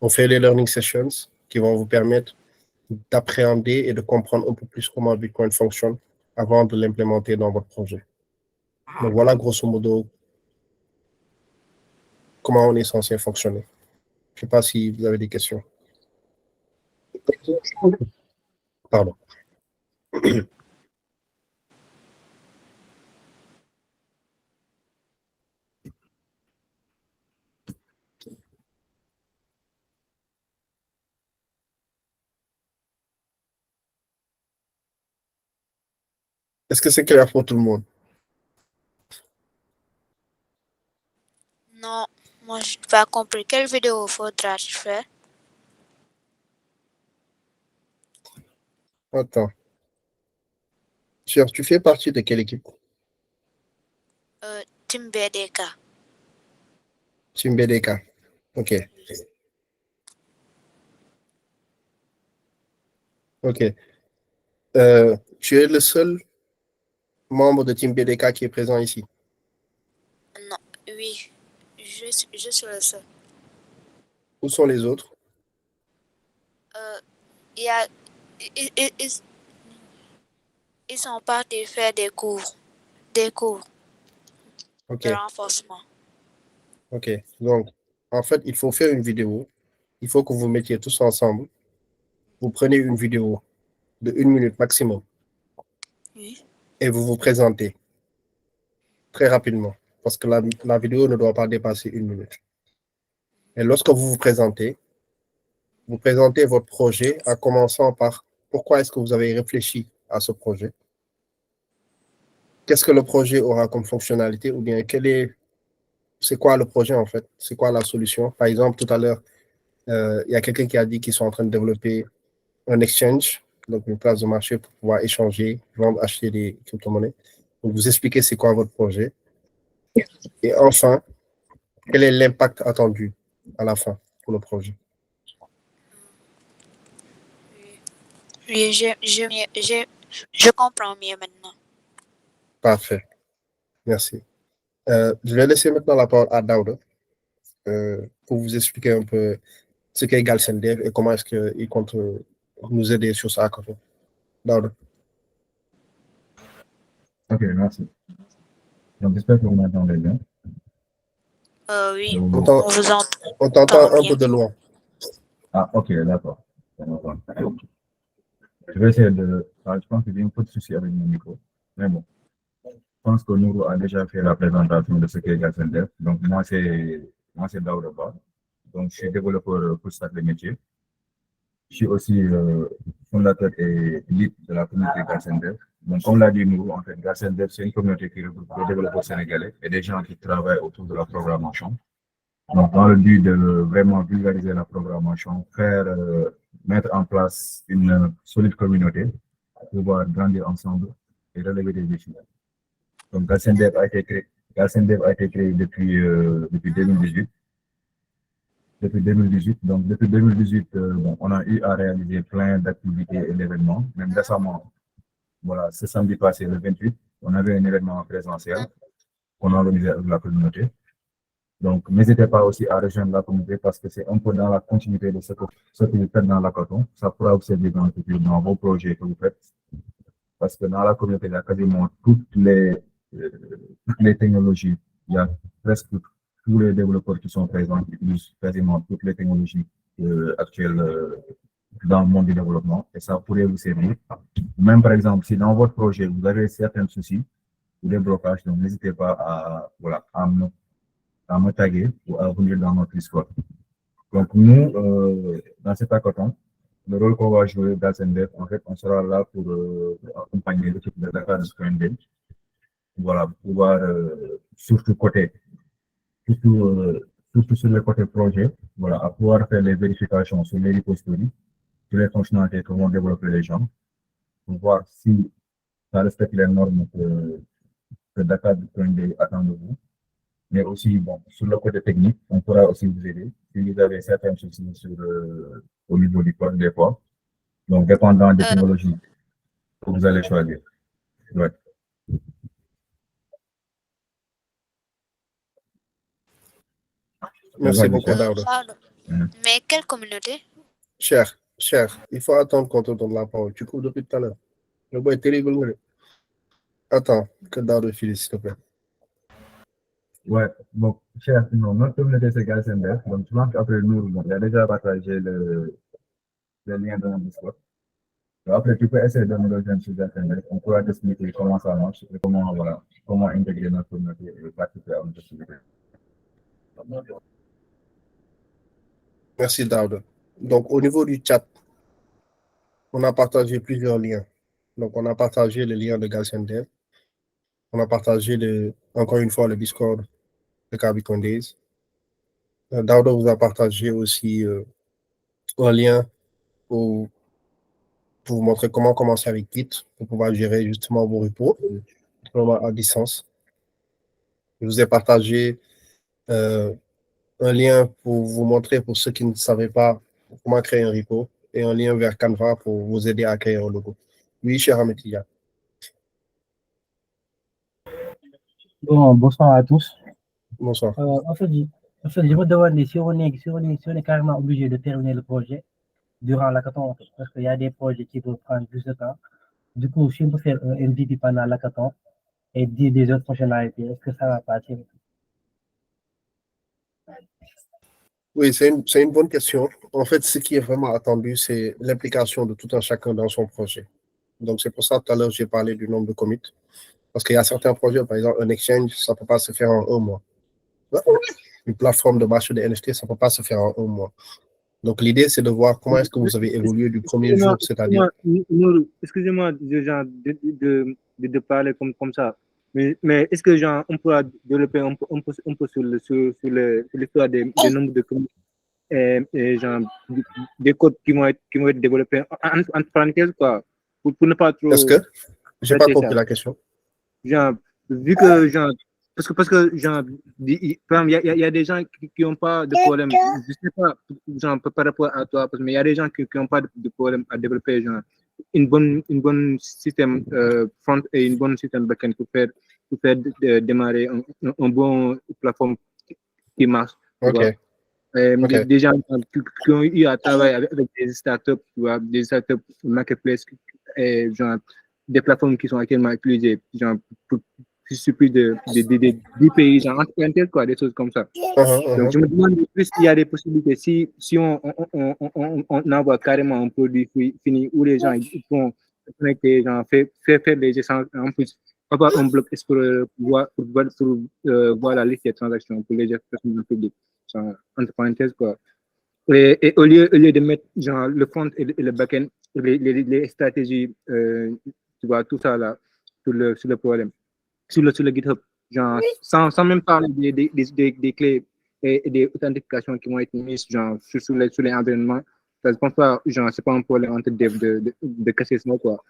Speaker 1: On fait les learning sessions qui vont vous permettre d'appréhender et de comprendre un peu plus comment Bitcoin fonctionne avant de l'implémenter dans votre projet. Donc voilà grosso modo comment on est censé fonctionner. Je ne sais pas si vous avez des questions. Pardon. Est-ce que c'est clair pour tout le monde?
Speaker 6: Non, moi je n'ai pas compris. Quelle vidéo faudra-je faire?
Speaker 1: Attends. Tu fais partie de quelle équipe?
Speaker 6: Team BDK.
Speaker 1: Team BDK. OK. OK. Tu es le seul membre de Team BDK qui est présent ici?
Speaker 6: Non, oui, je suis le seul.
Speaker 1: Où sont les autres?
Speaker 6: Il y a, ils sont partis faire des cours
Speaker 1: OK.
Speaker 6: de renforcement.
Speaker 1: OK. Donc, en fait, il faut faire une vidéo. Il faut que vous mettiez tous ensemble. Vous prenez une vidéo de 1 minute maximum.
Speaker 6: Oui.
Speaker 1: Et vous vous présentez très rapidement. Parce que la vidéo ne doit pas dépasser 1 minute. Et lorsque vous présentez votre projet en commençant par pourquoi est-ce que vous avez réfléchi à ce projet? Qu'est-ce que le projet aura comme fonctionnalité ou bien c'est quoi le projet en fait? C'est quoi la solution? Par exemple, tout à l'heure, il y a quelqu'un qui a dit qu'ils sont en train de développer un exchange, donc une place de marché pour pouvoir échanger, vendre, acheter des crypto-monnaies. Donc, vous expliquez c'est quoi votre projet. Et enfin, quel est l'impact attendu à la fin pour le projet?
Speaker 6: Oui, je comprends mieux maintenant.
Speaker 1: Parfait. Merci. Je vais laisser maintenant la parole à Daouda pour vous expliquer un peu ce qu'est Galsendev et comment est-ce qu'il compte nous aider sur ça. Daouda.
Speaker 9: Ok, merci. Donc, j'espère que vous m'entendez bien.
Speaker 6: Oui,
Speaker 9: Donc,
Speaker 6: on vous entend.
Speaker 1: On t'entend un
Speaker 6: bien.
Speaker 1: peu de loin.
Speaker 9: Ah, ok, d'accord. Je vais essayer de... Je pense que j'ai un peu de souci avec mon micro. Mais bon, je pense que Nourou a déjà fait la présentation de ce qu'est Galsendev. Donc, moi, c'est Daouda Ba. Donc, je suis développeur pour stack de métier. Je suis aussi fondateur et lead de la communauté Galsendev. Donc, comme l'a dit Nourou, en fait, Galsendev, c'est une communauté qui regroupe des développeurs sénégalais et des gens qui travaillent autour de la programmation. Donc, dans le but de vraiment vulgariser la programmation, mettre en place une solide communauté pour pouvoir grandir ensemble et relever des défis. Donc, Galsendev a été créé depuis 2018. depuis 2018. Donc, depuis 2018, on a eu à réaliser plein d'activités et d'événements. Même récemment, voilà, ce samedi passé, le 28, on avait un événement présentiel qu'on a organisé avec la communauté. Donc, n'hésitez pas aussi à rejoindre la communauté parce que c'est un peu dans la continuité de ce que vous faites dans l'hackathon. Ça pourra vous servir dans le futur, dans vos projets que vous faites. Parce que dans la communauté, il y a quasiment toutes les technologies. Il y a presque tous les développeurs qui sont présents, qui utilisent quasiment toutes les technologies actuelles dans le monde du développement. Et ça pourrait vous servir. Même par exemple, si dans votre projet, vous avez certains soucis ou des blocages, donc n'hésitez pas à me taguer ou à venir dans notre Discord. Donc, nous, dans cet hackathon, le rôle qu'on va jouer dans SNDF, en fait, on sera là pour accompagner l'équipe de Dakar Scrum Day. Voilà, pour pouvoir, surtout sur le côté projet, voilà, à pouvoir faire les vérifications sur les repositories, sur les fonctionnalités que vont développer les gens, pour voir si ça respecte les normes que Dakar Scrum Day attend de vous. Mais aussi, bon, sur le côté technique, on pourra aussi vous aider si vous avez certains soucis au niveau du code des fois. Donc, dépendant des technologies que vous allez choisir. Ouais.
Speaker 1: Merci beaucoup, Daouda.
Speaker 6: Pardon. Mais quelle communauté?
Speaker 1: Cher, il faut attendre qu'on te donne la parole. Tu cours depuis tout à l'heure. Le boy est terrible. Attends, que Daouda finisse, s'il te plaît.
Speaker 9: Ouais, bon, cher, non, notre communauté, c'est GalSNDF. Donc, je pense qu'après nous, il a déjà partagé le lien dans le Discord. Après, tu peux essayer de nous rejoindre sur GalSNDF. On pourra t'expliquer comment ça marche et comment intégrer notre communauté et participer à notre activité.
Speaker 1: Merci, Daouda. Donc, au niveau du chat, on a partagé plusieurs liens. Donc, on a partagé le lien de GalSNDF. On a partagé, encore une fois, le Discord de Kabikon Days. Daouda vous a partagé aussi un lien pour vous montrer comment commencer avec Git, pour pouvoir gérer justement vos repos à distance. Je vous ai partagé un lien pour vous montrer, pour ceux qui ne savaient pas comment créer un repo, et un lien vers Canva pour vous aider à créer un logo. Oui, cher Amétia.
Speaker 10: Bon, bonsoir à tous.
Speaker 1: Bonsoir.
Speaker 10: En fait, je me demande si on est carrément obligé de terminer le projet durant l'hackathon, parce qu'il y a des projets qui doivent prendre plus de temps. Du coup, si on peut faire un MVP pendant l'hackathon et dire des autres fonctionnalités, est-ce que ça va passer?
Speaker 1: Oui, c'est une bonne question. En fait, ce qui est vraiment attendu, c'est l'implication de tout un chacun dans son projet. Donc, c'est pour ça, tout à l'heure, j'ai parlé du nombre de commits. Parce qu'il y a certains projets, par exemple, un exchange, ça ne peut pas se faire en un mois. Une plateforme de marché de NFT, ça ne peut pas se faire en un mois. Donc, l'idée, c'est de voir comment est-ce que vous avez évolué du premier jour, c'est-à-dire...
Speaker 5: Excusez-moi de parler comme ça. Mais est-ce que genre, on pourra développer un peu sur l'histoire des nombres de commits et genre, des codes qui vont être développés entre parenthèses, quoi, pour ne pas trop...
Speaker 1: Est-ce que... Je n'ai pas compris la question.
Speaker 5: Genre, vu que genre, parce que genre, il y a des gens qui n'ont pas de problème, je sais pas, genre, par rapport à toi, mais il y a des gens qui n'ont pas de problème à développer genre, une bonne système front et une bonne système backend pour faire démarrer un bon plateforme qui marche.
Speaker 1: Okay.
Speaker 5: Des gens qui ont eu à travailler avec des startups, des startups marketplace, et genre, des plateformes qui sont actuellement utilisées, genre, pour plus de 10 pays, genre, entre parenthèses, quoi, des choses comme ça. Donc, je me demande plus s'il y a des possibilités, si on envoie carrément un produit fini où les gens ils font connecter, genre, faire des échanges, en plus, avoir un bloc explorer pour voir la liste des transactions pour les personnes publiques, genre, entre parenthèses, quoi. Et au lieu de mettre, genre, le front et le back-end, les stratégies, tu vois, tout ça là, sur le problème, sur le GitHub, genre, sans même parler des clés et des authentifications qui vont être mises, genre, sur les environnements. Je pense pas, genre, c'est pas un problème entre dev de casser ça, quoi.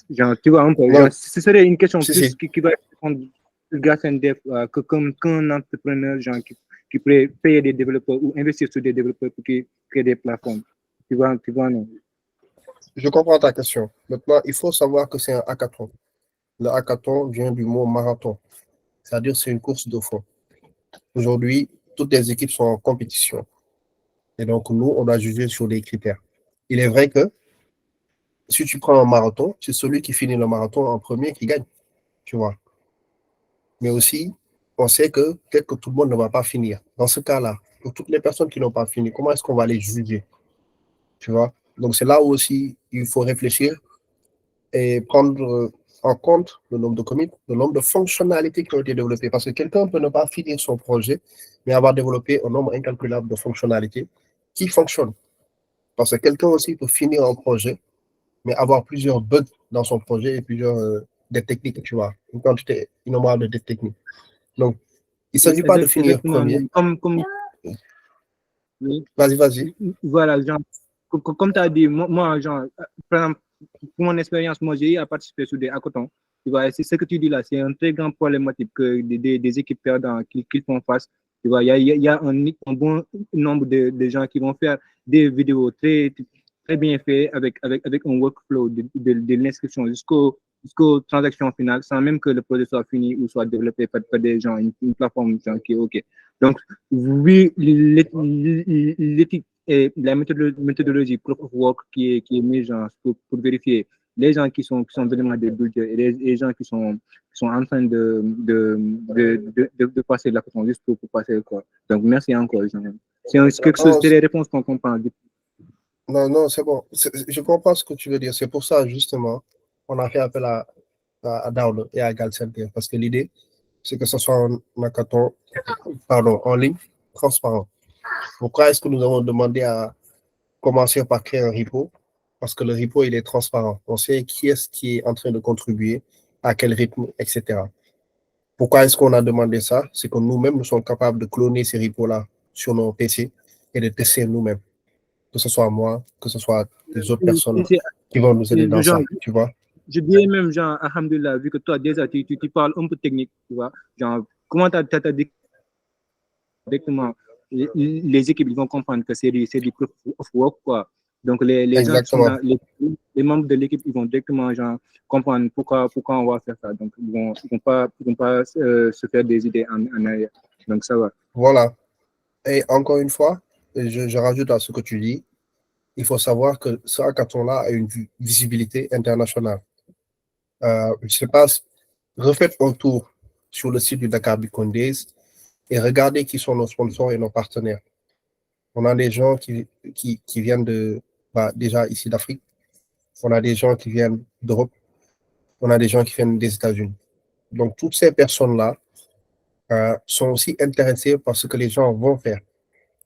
Speaker 5: Genre, tu vois, un peu, genre, ce serait une question plus qui va être répondre grâce à un dev qu'un entrepreneur, genre, qui qui pourraient payer des développeurs ou investir sur des développeurs pour qu'ils créent des plateformes. Tu vois, non?
Speaker 1: Je comprends ta question. Maintenant, il faut savoir que c'est un hackathon. Le hackathon vient du mot marathon, c'est-à-dire c'est une course de fond. Aujourd'hui, toutes les équipes sont en compétition. Et donc, nous, on a jugé sur des critères. Il est vrai que si tu prends un marathon, c'est celui qui finit le marathon en premier qui gagne, tu vois. Mais aussi, on sait que peut-être que tout le monde ne va pas finir. Dans ce cas-là, pour toutes les personnes qui n'ont pas fini, comment est-ce qu'on va les juger, tu vois? Donc, c'est là où aussi il faut réfléchir et prendre en compte le nombre de commits, le nombre de fonctionnalités qui ont été développées. Parce que quelqu'un peut ne pas finir son projet, mais avoir développé un nombre incalculable de fonctionnalités qui fonctionnent. Parce que quelqu'un aussi peut finir un projet, mais avoir plusieurs bugs dans son projet et plusieurs des techniques, tu vois, une quantité innombrable de techniques. Donc, il ne s'agit pas de finir premier. Vas-y.
Speaker 5: Voilà, genre, comme tu as dit, moi, genre, par exemple, pour mon expérience, moi, j'ai eu à participer sur des hackathons. Tu vois, c'est ce que tu dis là, c'est un très grand problématique que des équipes perdantes qui font face. Tu vois, il y a un bon nombre de gens qui vont faire des vidéos très bien faites avec un workflow de l'inscription jusqu'aux transactions finales, sans même que le projet soit fini ou soit développé par des gens, une plateforme genre, qui est OK. Donc, oui, l'éthique et la méthodologie proof of work qui est mise pour vérifier les gens qui sont vraiment des budgets et les gens qui sont en train de passer la question juste pour passer quoi. Donc, merci encore. C'est quelque chose, c'est les réponses qu'on comprend.
Speaker 1: Non, c'est bon. Je comprends ce que tu veux dire. C'est pour ça, justement, on a fait appel à Daouda et à Galcenter. Parce que l'idée, c'est que ce soit un hackathon, en ligne, transparent. Pourquoi est-ce que nous avons demandé à commencer par créer un repo? Parce que le repo, il est transparent. On sait qui est-ce qui est en train de contribuer, à quel rythme, etc. Pourquoi est-ce qu'on a demandé ça? C'est que nous-mêmes, nous sommes capables de cloner ces repos-là sur nos PC et de tester nous-mêmes. Que ce soit moi, que ce soit les autres personnes qui vont nous aider dans ça, tu vois.
Speaker 5: Je dirais même, genre, alhamdoulilah, vu que toi, déjà, tu parles un peu technique, tu vois. Genre, comment tu as dit directement, les équipes ils vont comprendre que c'est du proof of work, quoi. Donc, les gens qui sont là, les membres de l'équipe, ils vont directement genre, comprendre pourquoi on va faire ça. Donc, ils vont pas se faire des idées en arrière. Donc, ça va.
Speaker 1: Voilà. Et encore une fois, je rajoute à ce que tu dis, il faut savoir que ce hackathon-là a une visibilité internationale. Je sais pas, refaites un tour sur le site du Dakar Bitcoin Days et regardez qui sont nos sponsors et nos partenaires. On a des gens qui viennent déjà ici d'Afrique. On a des gens qui viennent d'Europe. On a des gens qui viennent des États-Unis. Donc, toutes ces personnes-là sont aussi intéressées par ce que les gens vont faire.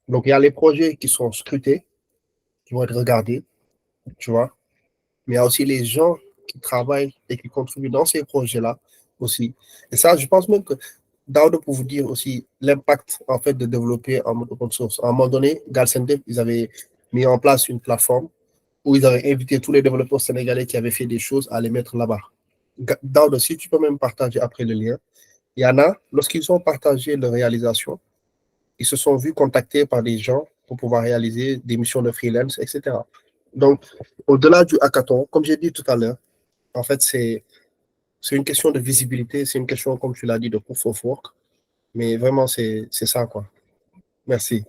Speaker 1: Donc, il y a les projets qui sont scrutés, qui vont être regardés, tu vois. Mais il y a aussi les gens qui travaillent et qui contribuent dans ces projets-là aussi. Et ça, je pense même que Daouda, pour vous dire aussi l'impact, en fait, de développer en mode open source. À un moment donné, Galcenter, ils avaient mis en place une plateforme où ils avaient invité tous les développeurs sénégalais qui avaient fait des choses à les mettre là-bas. Daouda, si tu peux même partager après le lien, il y en a, lorsqu'ils ont partagé leur réalisation, ils se sont vus contactés par des gens pour pouvoir réaliser des missions de freelance, etc. Donc, au-delà du hackathon, comme j'ai dit tout à l'heure, en fait, c'est une question de visibilité, c'est une question, comme tu l'as dit, de proof of work. Mais vraiment, c'est ça, quoi. Merci.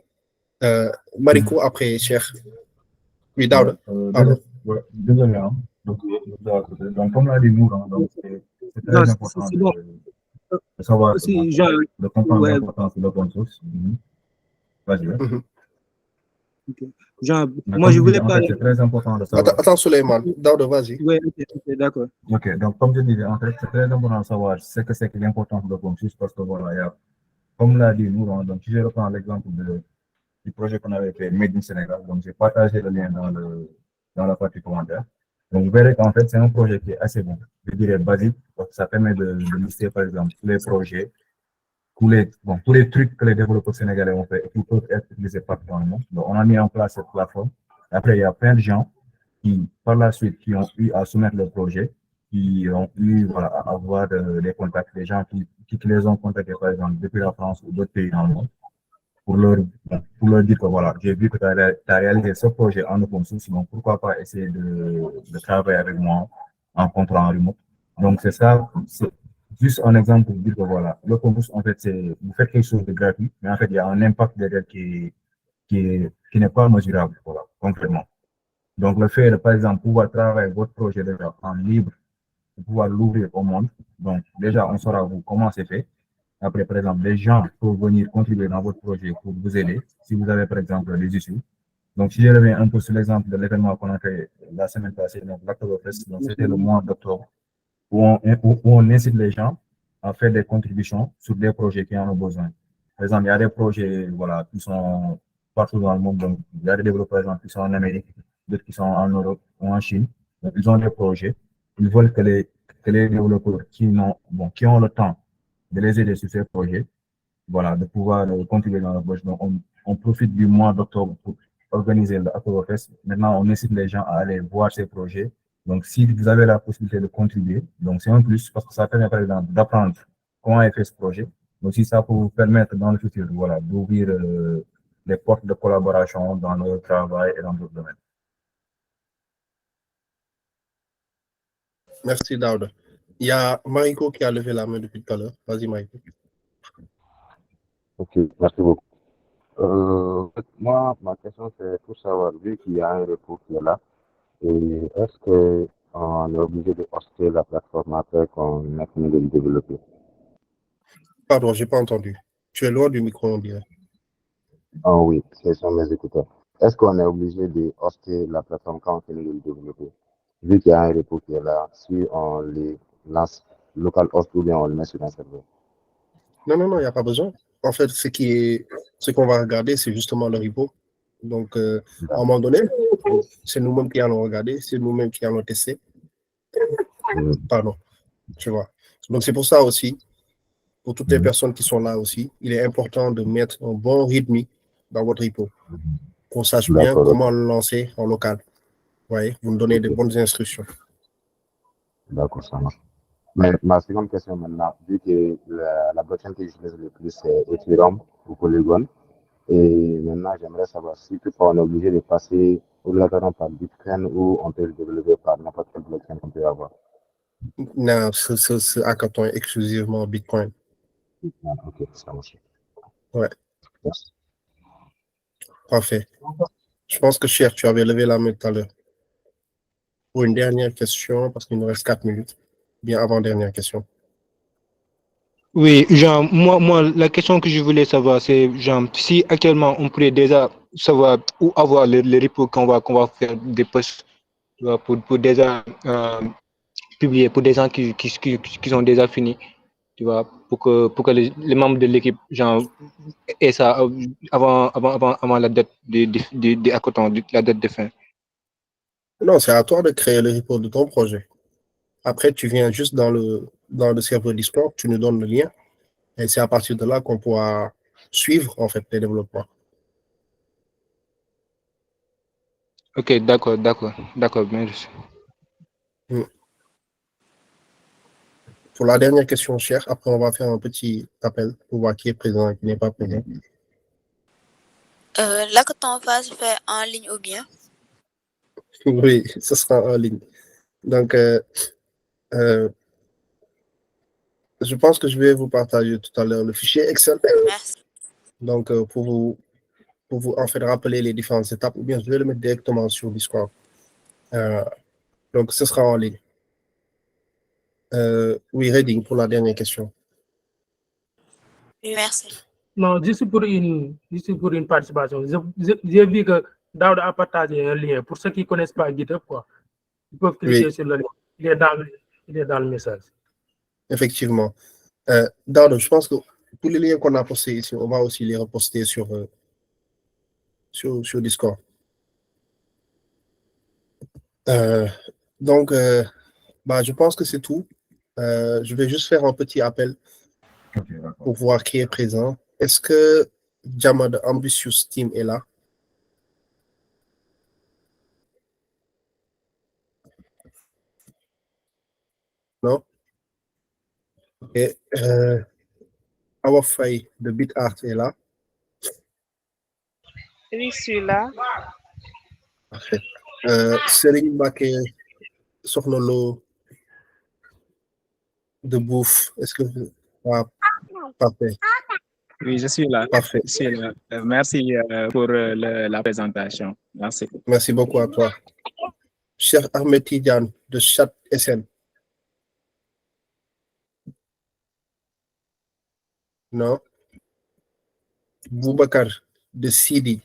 Speaker 1: Mariko, après, cher. Oui, Daouda.
Speaker 9: Désolé, hein. Donc, comme l'a dit Nour, donc c'est très important de savoir de comprendre l'importance de l'open source. Vas-y.
Speaker 5: Okay. Genre, moi, je voulais parler.
Speaker 9: C'est très important de savoir.
Speaker 1: Attends, Suleiman. Daouda, vas-y.
Speaker 5: Oui, d'accord.
Speaker 9: Ok, donc comme je disais, en fait, c'est très important de savoir ce que c'est que l'importance de l'open source parce que voilà, comme l'a dit Nour, donc si je reprends l'exemple du projet qu'on avait fait Made in Sénégal, donc j'ai partagé le lien dans la partie commentaire. Donc vous verrez qu'en fait, c'est un projet qui est assez bon, je dirais basique, parce que ça permet de lister par exemple tous les projets, tous les trucs que les développeurs sénégalais ont fait et qui peuvent être utilisés partout dans le monde. Donc on a mis en place cette plateforme. Après, il y a plein de gens qui, par la suite, qui ont eu à soumettre leur projet, qui ont eu à avoir des contacts, des gens qui les ont contactés par exemple depuis la France ou d'autres pays dans le monde. pour leur dire que voilà, j'ai vu que tu as réalisé ce projet en open source, donc pourquoi pas essayer de travailler avec moi en contrat en remote. Donc, c'est ça, c'est juste un exemple pour dire que voilà, l'open source, en fait, c'est, vous faites quelque chose de gratuit, mais en fait, il y a un impact derrière qui n'est pas mesurable, voilà, concrètement. Donc, le fait de, par exemple, pouvoir travailler votre projet déjà en libre, de pouvoir l'ouvrir au monde, donc déjà, on saura vous comment c'est fait. Après, par exemple, les gens peuvent venir contribuer dans votre projet pour vous aider, si vous avez, par exemple, des issues. Donc, si je reviens un peu sur l'exemple de l'événement qu'on a fait la semaine passée, donc l'Octoberfest, donc c'était le mois d'octobre, où on incite les gens à faire des contributions sur des projets qui en ont besoin. Par exemple, il y a des projets voilà, qui sont partout dans le monde. Donc, il y a des développeurs, par exemple, qui sont en Amérique, d'autres qui sont en Europe ou en Chine. Donc, ils ont des projets. Ils veulent que les développeurs qui ont le temps de les aider sur ces projets, voilà, de pouvoir contribuer dans le projet. Donc, on profite du mois d'octobre pour organiser l'Octoberfest. Maintenant, on incite les gens à aller voir ces projets. Donc, si vous avez la possibilité de contribuer, donc c'est un plus parce que ça permet, par exemple, d'apprendre comment est fait ce projet. Donc, si ça peut vous permettre dans le futur, voilà, d'ouvrir les portes de collaboration dans le travail et dans d'autres domaines.
Speaker 1: Merci, Daouda. Il y a Mariko qui a levé la main depuis tout à l'heure. Vas-y, Mariko.
Speaker 7: Ok, merci beaucoup. Moi, ma question, c'est pour savoir, vu qu'il y a un repos qui est là, et est-ce qu'on est obligé de hoster la plateforme après qu'on a fini de le développer?
Speaker 1: Pardon, j'ai pas entendu. Tu es loin du micro, on dirait.
Speaker 7: Ah oui, ce sont mes écouteurs. Est-ce qu'on est obligé de hoster la plateforme quand on finit de le développer? Vu qu'il y a un repos qui est là, si on les lance local host ou bien on le met sur un serveur?
Speaker 1: Non, il n'y a pas besoin. En fait, ce qu'on va regarder, c'est justement le repo. Donc, à un moment donné, c'est nous-mêmes qui allons regarder, c'est nous-mêmes qui allons tester. Pardon, tu vois. Donc, c'est pour ça aussi, pour toutes les personnes qui sont là aussi, il est important de mettre un bon README dans votre repo, qu'on sache bien comment le lancer en local. Vous voyez, vous nous donnez de bonnes instructions.
Speaker 7: D'accord, ça marche. Mais ma seconde question maintenant, vu que la blockchain que j'utilise le plus, c'est Ethereum ou Polygon, et maintenant j'aimerais savoir si toutefois on est obligé de passer obligatoirement par Bitcoin ou on peut le développer par n'importe quelle blockchain qu'on peut avoir.
Speaker 1: Non, ce hackathon est exclusivement Bitcoin.
Speaker 7: Ah, ok, ça marche.
Speaker 1: Ouais.
Speaker 7: Merci.
Speaker 1: Parfait. Je pense que, Cher, tu avais levé la main tout à l'heure. Pour une dernière question, parce qu'il nous reste 4 minutes. Bien avant-dernière question.
Speaker 5: Oui, genre, moi, la question que je voulais savoir, c'est, genre, si actuellement on pourrait déjà savoir où avoir les repos qu'on va faire des posts, tu vois, pour déjà publier, pour des gens qui sont déjà finis, tu vois, pour que les membres de l'équipe, genre, aient ça avant la date de hackathon, la date de fin.
Speaker 1: Non, c'est à toi de créer le repo de ton projet. Après, tu viens juste dans le serveur Discord, tu nous donnes le lien, et c'est à partir de là qu'on pourra suivre, en fait, les développements.
Speaker 5: Ok, d'accord, merci.
Speaker 1: Pour la dernière question, Cher, après, on va faire un petit appel pour voir qui est présent et qui n'est pas présent.
Speaker 6: L'hackathon va se faire en ligne ou bien?
Speaker 1: Oui, ce sera en ligne. Donc, je pense que je vais vous partager tout à l'heure le fichier Excel.
Speaker 6: Merci.
Speaker 1: Donc, pour vous en fait rappeler les différentes étapes, ou bien je vais le mettre directement sur Discord. Donc, ce sera en ligne. Oui, Redding, pour la dernière question.
Speaker 6: Oui, merci.
Speaker 3: Non, juste pour une participation. J'ai vu que Daouda a partagé un lien. Pour ceux qui ne connaissent pas GitHub, quoi, ils peuvent cliquer sur le lien. Il est dans le message.
Speaker 1: Effectivement. Daouda, je pense que tous les liens qu'on a postés ici, on va aussi les reposter sur Discord. Donc, je pense que c'est tout. Je vais juste faire un petit appel pour voir qui est présent. Est-ce que Jama de Ambitious Team est là? Non? Ok. Awa Faye de BitArt est là.
Speaker 4: Oui, celui-là.
Speaker 1: Parfait. Serigne Mbacké Sokhna Lo de Bouffe, est-ce que vous... Ah, parfait.
Speaker 11: Oui, je suis là.
Speaker 1: Parfait.
Speaker 11: Je suis là. Merci pour la présentation. Merci.
Speaker 1: Merci beaucoup à toi. Cheikh Ahmed Tidiane de Chat SN. Non. Boubacar de Sidi.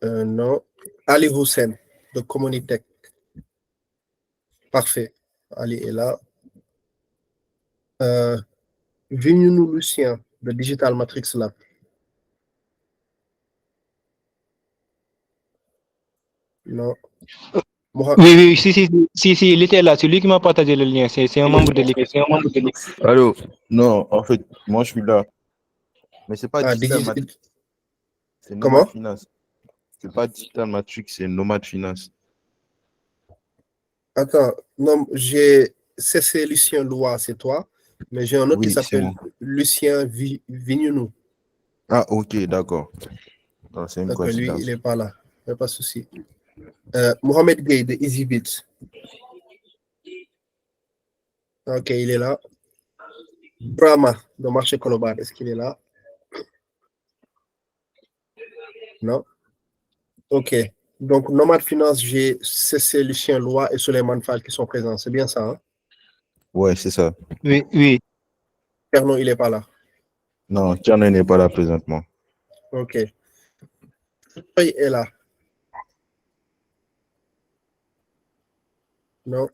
Speaker 1: Non. Ali Hussein de Communitech. Parfait. Ali est là. Vignenou Lucien de Digital Matrix Lab. Non.
Speaker 5: Oui, si, il était là. C'est lui qui m'a partagé le lien. C'est un membre de l'équipe.
Speaker 9: Allô? Non, en fait, moi je suis là. Mais c'est pas Digital
Speaker 1: Digi-
Speaker 9: Matrix. C'est
Speaker 1: Comment?
Speaker 9: Nomad Finance. C'est pas Digital Matrix, c'est Nomad Finance.
Speaker 1: Attends, non, j'ai cessé Lucien Loa, c'est toi, mais j'ai un autre
Speaker 9: Oui,
Speaker 1: qui
Speaker 9: c'est
Speaker 1: s'appelle
Speaker 9: moi.
Speaker 1: Lucien Vignenou.
Speaker 9: Ah, ok, d'accord. Non, c'est une
Speaker 1: Donc lui,
Speaker 9: coïncidence.
Speaker 1: il n'est pas là. Il n'y a pas de souci. Mohamed Gay de EasyBit. Ok, il est là. Brahma de Marché Colobane, est-ce qu'il est là? Non. Ok. Donc, Nomad Finance, j'ai cessé Lucien Loa et Suleiman Fall qui sont présents. C'est bien ça, hein?
Speaker 9: Ouais, c'est ça.
Speaker 5: Oui.
Speaker 1: Pernod, il n'est pas là.
Speaker 9: Non, Tcherno n'est pas là présentement.
Speaker 1: Ok. Troy est là. Non.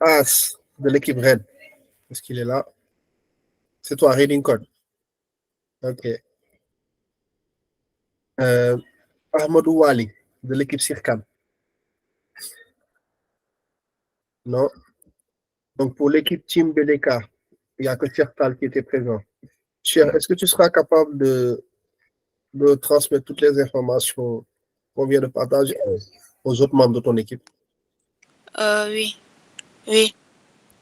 Speaker 1: As de l'équipe Red. Est-ce qu'il est là? C'est toi, Reading Code. Ok. Ahmadou Wali de l'équipe Circam. Non. Donc pour l'équipe Team BDK, il n'y a que Chertal qui était présent. Cher, est-ce que tu seras capable de transmettre toutes les informations qu'on vient de partager aux autres membres de ton équipe?
Speaker 6: Oui. Oui.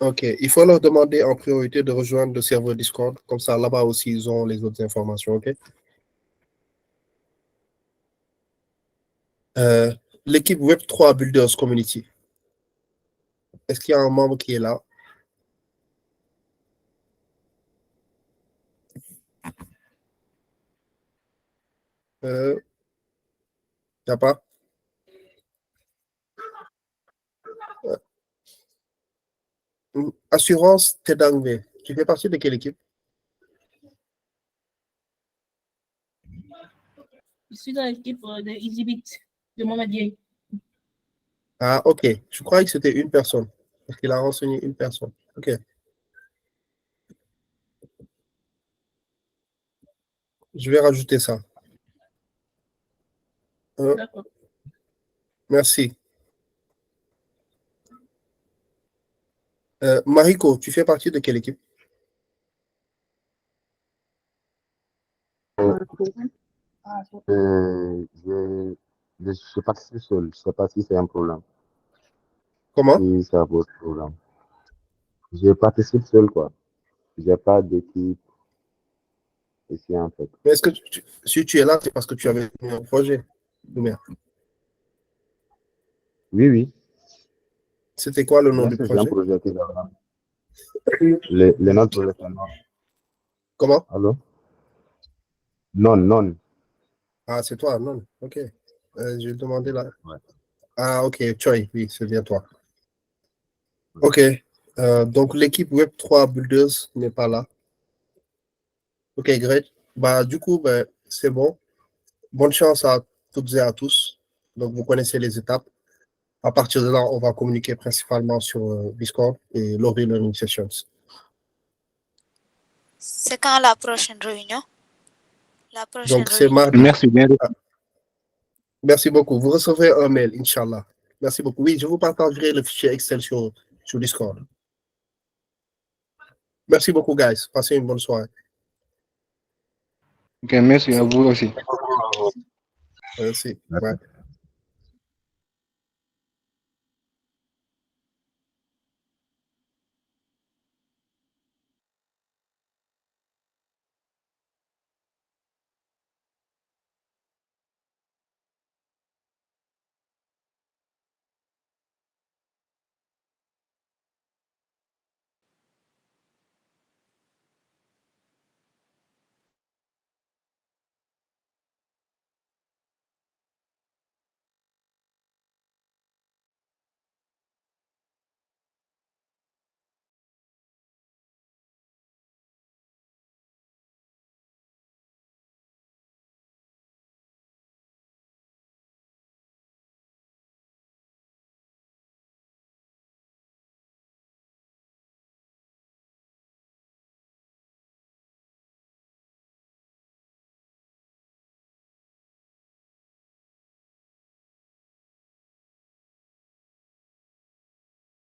Speaker 1: Ok. Il faut leur demander en priorité de rejoindre le serveur Discord. Comme ça, là-bas aussi, ils ont les autres informations. Ok. L'équipe Web3 Builders Community. Est-ce qu'il y a un membre qui est là? Il n'y a pas? Assurance Tedangwe. Tu fais partie de quelle équipe?
Speaker 12: Je suis dans l'équipe de EasyBit, de Mohamed Gay.
Speaker 1: Ah, ok. Je croyais que c'était une personne. Parce qu'il a renseigné une personne. Ok. Je vais rajouter ça.
Speaker 12: D'accord.
Speaker 1: Merci. Mariko, tu fais partie de quelle équipe?
Speaker 7: Je participe seul. Je ne sais pas si c'est un problème.
Speaker 1: Comment?
Speaker 7: Si ça pose problème. Je participe seul, quoi. Je n'ai pas d'équipe ici, en fait.
Speaker 1: Mais est-ce que si tu es là, c'est parce que tu avais un projet?
Speaker 7: Oui, oui.
Speaker 1: C'était quoi le nom du
Speaker 7: C'est un
Speaker 1: projet?
Speaker 7: projet qui est là. Le nom du projet, c'est non.
Speaker 1: Comment?
Speaker 7: Allô? Non.
Speaker 1: Ah, c'est toi, non. Ok. Je vais demander là.
Speaker 7: Ouais.
Speaker 1: Ah, ok. Choi, oui, c'est bien toi. Ok. Donc, l'équipe Web3 Builders n'est pas là. Ok, great. Bah, du coup, ben, c'est bon. Bonne chance à toutes et à tous. Donc, vous connaissez les étapes. À partir de là, on va communiquer principalement sur Discord et lors des learning sessions.
Speaker 6: C'est quand la prochaine réunion? La prochaine
Speaker 1: Donc, c'est
Speaker 6: réunion.
Speaker 1: mardi.
Speaker 5: Merci bien.
Speaker 1: Merci beaucoup. Vous recevrez un mail, Inch'Allah. Merci beaucoup. Oui, je vous partagerai le fichier Excel sur Discord. Merci beaucoup, guys. Passez une bonne soirée.
Speaker 5: Ok, merci à vous aussi.
Speaker 1: Merci. Ouais.